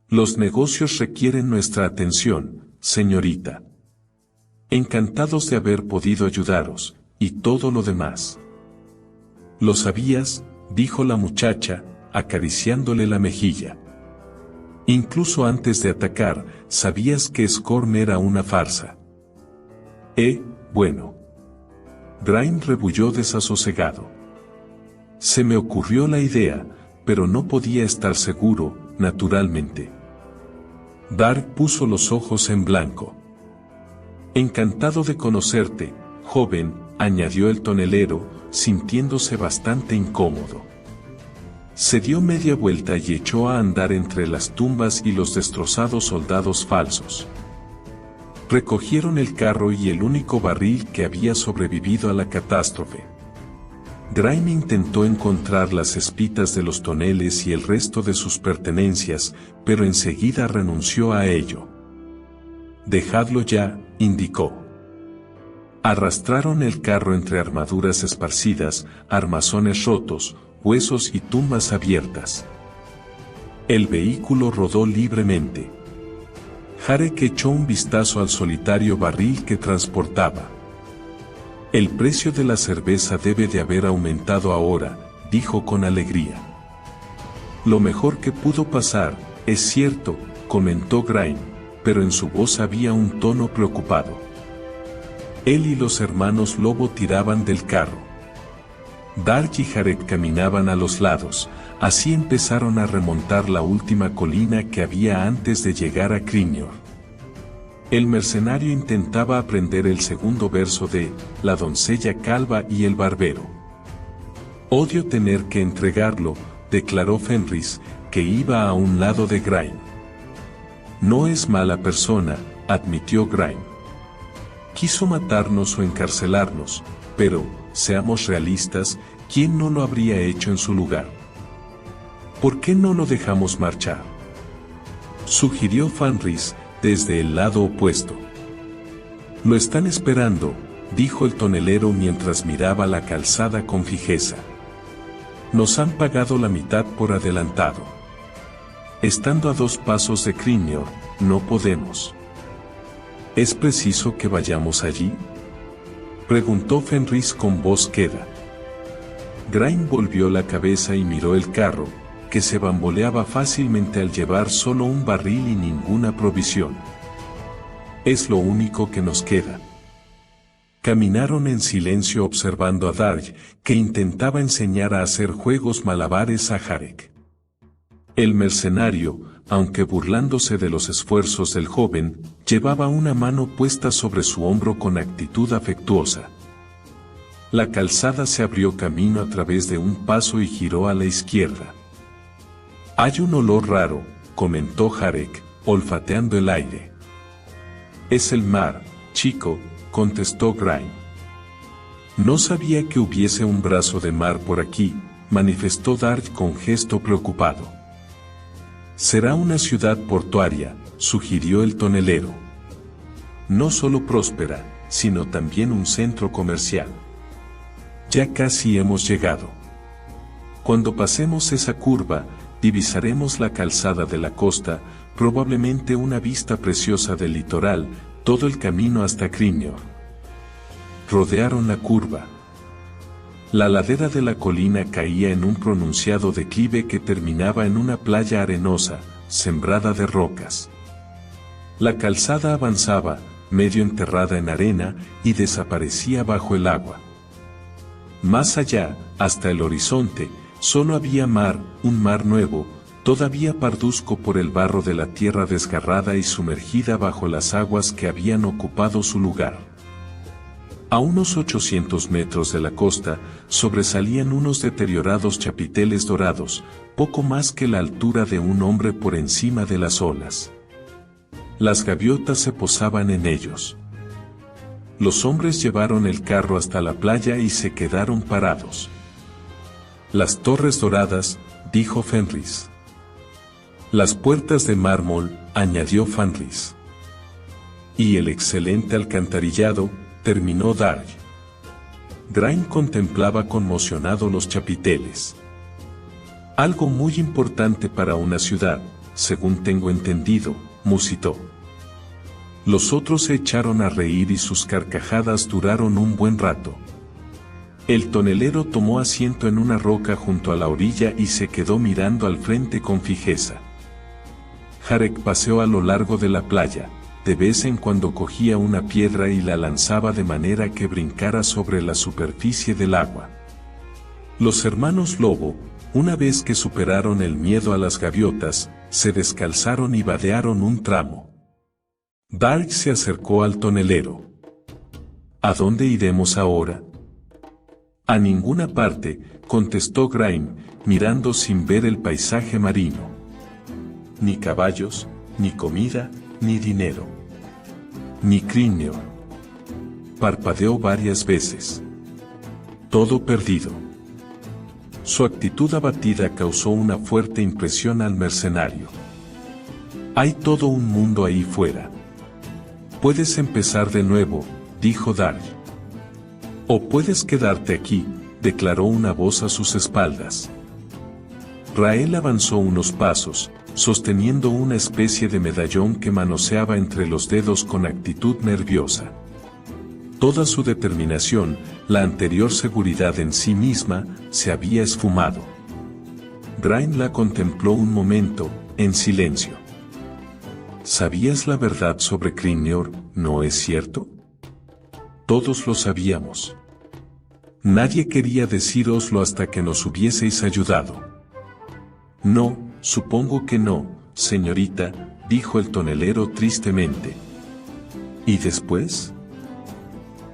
«Los negocios requieren nuestra atención, señorita. Encantados de haber podido ayudaros, y todo lo demás». «¿Lo sabías?», dijo la muchacha, acariciándole la mejilla. «Incluso antes de atacar, sabías que Scorn era una farsa». Bueno». Grime rebulló desasosegado. «Se me ocurrió la idea, pero no podía estar seguro, naturalmente». Dark puso los ojos en blanco. «Encantado de conocerte, joven», añadió el tonelero, sintiéndose bastante incómodo. Se dio media vuelta y echó a andar entre las tumbas y los destrozados soldados falsos. Recogieron el carro y el único barril que había sobrevivido a la catástrofe. Grime intentó encontrar las espitas de los toneles y el resto de sus pertenencias, pero enseguida renunció a ello. «Dejadlo ya», indicó. Arrastraron el carro entre armaduras esparcidas, armazones rotos, huesos y tumbas abiertas. El vehículo rodó libremente. Jarek echó un vistazo al solitario barril que transportaba. «El precio de la cerveza debe de haber aumentado ahora», dijo con alegría. «Lo mejor que pudo pasar, es cierto», comentó Grime, pero en su voz había un tono preocupado. Él y los hermanos Lobo tiraban del carro. Dark y Jarek caminaban a los lados, así empezaron a remontar la última colina que había antes de llegar a Crinior. El mercenario intentaba aprender el segundo verso de La doncella calva y el barbero. «Odio tener que entregarlo», declaró Fenris, que iba a un lado de Grime. «No es mala persona», admitió Grime. «Quiso matarnos o encarcelarnos, pero, seamos realistas, ¿quién no lo habría hecho en su lugar? ¿Por qué no lo dejamos marchar?», sugirió Fenris, desde el lado opuesto. «Lo están esperando», dijo el tonelero mientras miraba la calzada con fijeza. Nos han pagado la mitad por adelantado. Estando a 2 pasos de Crinor, no podemos. ¿Es preciso que vayamos allí?, preguntó Fenris con voz queda. Grain volvió la cabeza y miró el carro, que se bamboleaba fácilmente al llevar solo un barril y ninguna provisión. Es lo único que nos queda. Caminaron en silencio observando a Darj, que intentaba enseñar a hacer juegos malabares a Jarek. El mercenario, aunque burlándose de los esfuerzos del joven, llevaba una mano puesta sobre su hombro con actitud afectuosa. La calzada se abrió camino a través de un paso y giró a la izquierda. Hay un olor raro, comentó Jarek, olfateando el aire. Es el mar, chico, contestó Grain. No sabía que hubiese un brazo de mar por aquí, manifestó Darj con gesto preocupado. Será una ciudad portuaria, sugirió el tonelero. No solo próspera, sino también un centro comercial. Ya casi hemos llegado. Cuando pasemos esa curva, divisaremos la calzada de la costa, probablemente una vista preciosa del litoral, todo el camino hasta Crinor. Rodearon la curva. La ladera de la colina caía en un pronunciado declive que terminaba en una playa arenosa, sembrada de rocas. La calzada avanzaba, medio enterrada en arena, y desaparecía bajo el agua. Más allá, hasta el horizonte, solo había mar, un mar nuevo, todavía parduzco por el barro de la tierra desgarrada y sumergida bajo las aguas que habían ocupado su lugar. A unos 800 metros de la costa, sobresalían unos deteriorados chapiteles dorados, poco más que la altura de un hombre por encima de las olas. Las gaviotas se posaban en ellos. Los hombres llevaron el carro hasta la playa y se quedaron parados. Las torres doradas, dijo Fenris. Las puertas de mármol, añadió Fenris. Y el excelente alcantarillado, terminó Darj. Grain contemplaba conmocionado los chapiteles. Algo muy importante para una ciudad, según tengo entendido, musitó. Los otros se echaron a reír y sus carcajadas duraron un buen rato. El tonelero tomó asiento en una roca junto a la orilla y se quedó mirando al frente con fijeza. Jarek paseó a lo largo de la playa. De vez en cuando cogía una piedra y la lanzaba de manera que brincara sobre la superficie del agua. Los hermanos Lobo, una vez que superaron el miedo a las gaviotas, se descalzaron y vadearon un tramo. Darj se acercó al tonelero. ¿A dónde iremos ahora? A ninguna parte, contestó Grain, mirando sin ver el paisaje marino. Ni caballos, ni comida, ni dinero. Ni Crinor. Parpadeó varias veces. Todo perdido. Su actitud abatida causó una fuerte impresión al mercenario. Hay todo un mundo ahí fuera. Puedes empezar de nuevo, dijo Darj. O puedes quedarte aquí, declaró una voz a sus espaldas. Rael avanzó unos pasos, sosteniendo una especie de medallón que manoseaba entre los dedos con actitud nerviosa. Toda su determinación, la anterior seguridad en sí misma, se había esfumado. Grain la contempló un momento, en silencio. ¿Sabías la verdad sobre Crinor, no es cierto? Todos lo sabíamos. Nadie quería decíroslo hasta que nos hubieseis ayudado. No, supongo que no, señorita, dijo el tonelero tristemente. ¿Y después?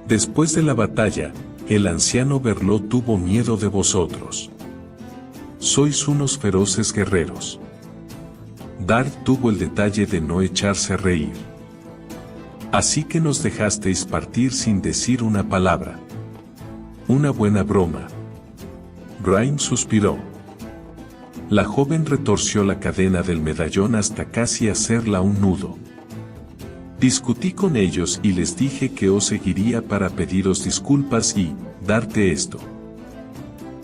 Después de la batalla, el anciano Berló tuvo miedo de vosotros. Sois unos feroces guerreros. Darj tuvo el detalle de no echarse a reír. Así que nos dejasteis partir sin decir una palabra. Una buena broma. Grain suspiró. La joven retorció la cadena del medallón hasta casi hacerla un nudo. Discutí con ellos y les dije que os seguiría para pediros disculpas y darte esto.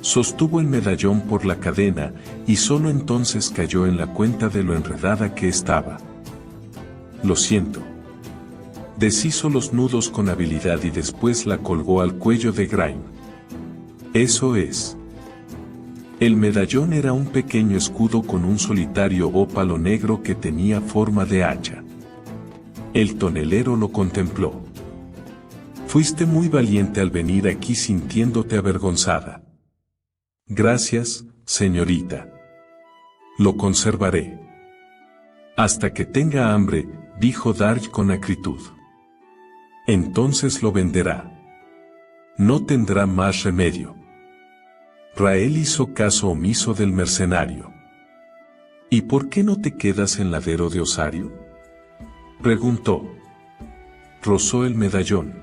Sostuvo el medallón por la cadena y solo entonces cayó en la cuenta de lo enredada que estaba. Lo siento. Deshizo los nudos con habilidad y después la colgó al cuello de Grime. Eso es. El medallón era un pequeño escudo con un solitario ópalo negro que tenía forma de hacha. El tonelero lo contempló. Fuiste muy valiente al venir aquí sintiéndote avergonzada. Gracias, señorita. Lo conservaré. Hasta que tenga hambre, dijo Darj con acritud. Entonces lo venderá. No tendrá más remedio. Rael hizo caso omiso del mercenario. ¿Y por qué no te quedas en Ladero de Osario? Preguntó. Rozó el medallón.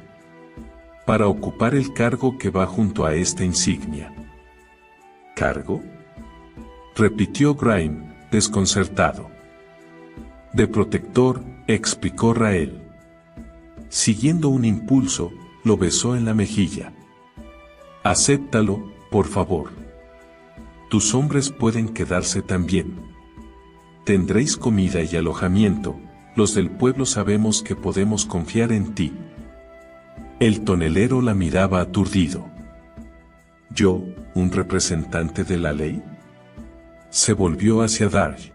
Para ocupar el cargo que va junto a esta insignia. ¿Cargo? Repitió Grime, desconcertado. De protector, explicó Rael. Siguiendo un impulso, lo besó en la mejilla. Acéptalo, por favor. Tus hombres pueden quedarse también. Tendréis comida y alojamiento, los del pueblo sabemos que podemos confiar en ti. El tonelero la miraba aturdido. ¿Yo, un representante de la ley? Se volvió hacia Darj.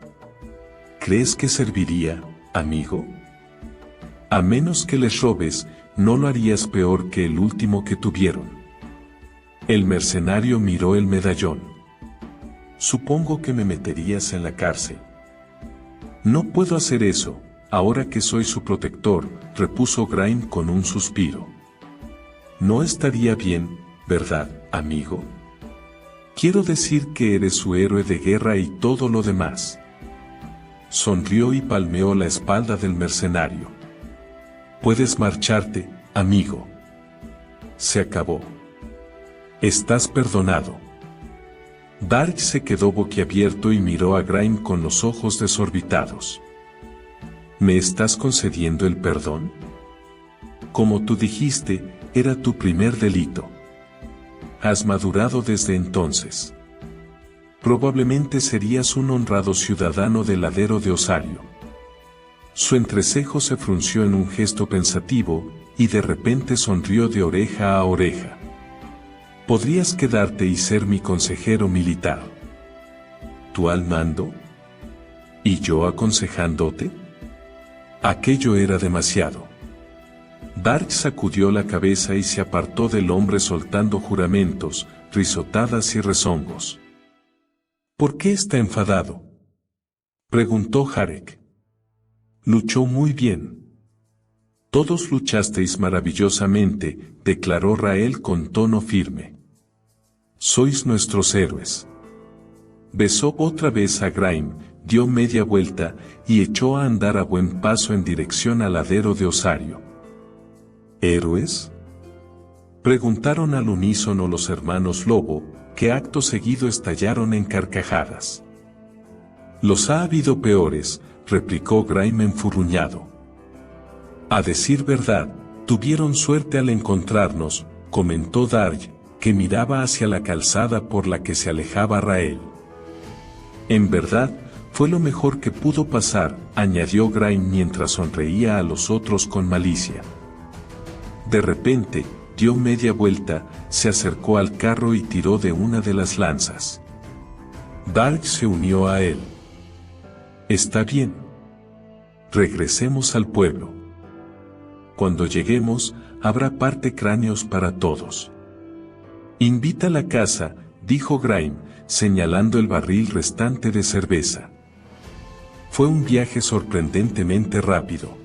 ¿Crees que serviría, amigo? A menos que les robes, no lo harías peor que el último que tuvieron. El mercenario miró el medallón. Supongo que me meterías en la cárcel. No puedo hacer eso, ahora que soy su protector, repuso Grime con un suspiro. No estaría bien, ¿verdad, amigo? Quiero decir que eres su héroe de guerra y todo lo demás. Sonrió y palmeó la espalda del mercenario. Puedes marcharte, amigo. Se acabó. Estás perdonado. Darj se quedó boquiabierto y miró a Grime con los ojos desorbitados. ¿Me estás concediendo el perdón? Como tú dijiste, era tu primer delito. Has madurado desde entonces. Probablemente serías un honrado ciudadano del Ladero de Osario. Su entrecejo se frunció en un gesto pensativo, y de repente sonrió de oreja a oreja. Podrías quedarte y ser mi consejero militar. ¿Tú al mando? ¿Y yo aconsejándote? Aquello era demasiado. Darj sacudió la cabeza y se apartó del hombre soltando juramentos, risotadas y rezongos. ¿Por qué está enfadado?, preguntó Jarek. Luchó muy bien. Todos luchasteis maravillosamente, declaró Rael con tono firme. Sois nuestros héroes. Besó otra vez a Grime, dio media vuelta, y echó a andar a buen paso en dirección al Ladero de Osario. ¿Héroes?, preguntaron al unísono los hermanos Lobo, que acto seguido estallaron en carcajadas. Los ha habido peores, replicó Grime enfurruñado. A decir verdad, tuvieron suerte al encontrarnos, comentó Darj, que miraba hacia la calzada por la que se alejaba Rael. En verdad, fue lo mejor que pudo pasar, añadió Grime mientras sonreía a los otros con malicia. De repente, dio media vuelta, se acercó al carro y tiró de una de las lanzas. Darj se unió a él. Está bien. Regresemos al pueblo. Cuando lleguemos, habrá parte cráneos para todos. Invita a la casa, dijo Grime, señalando el barril restante de cerveza. Fue un viaje sorprendentemente rápido.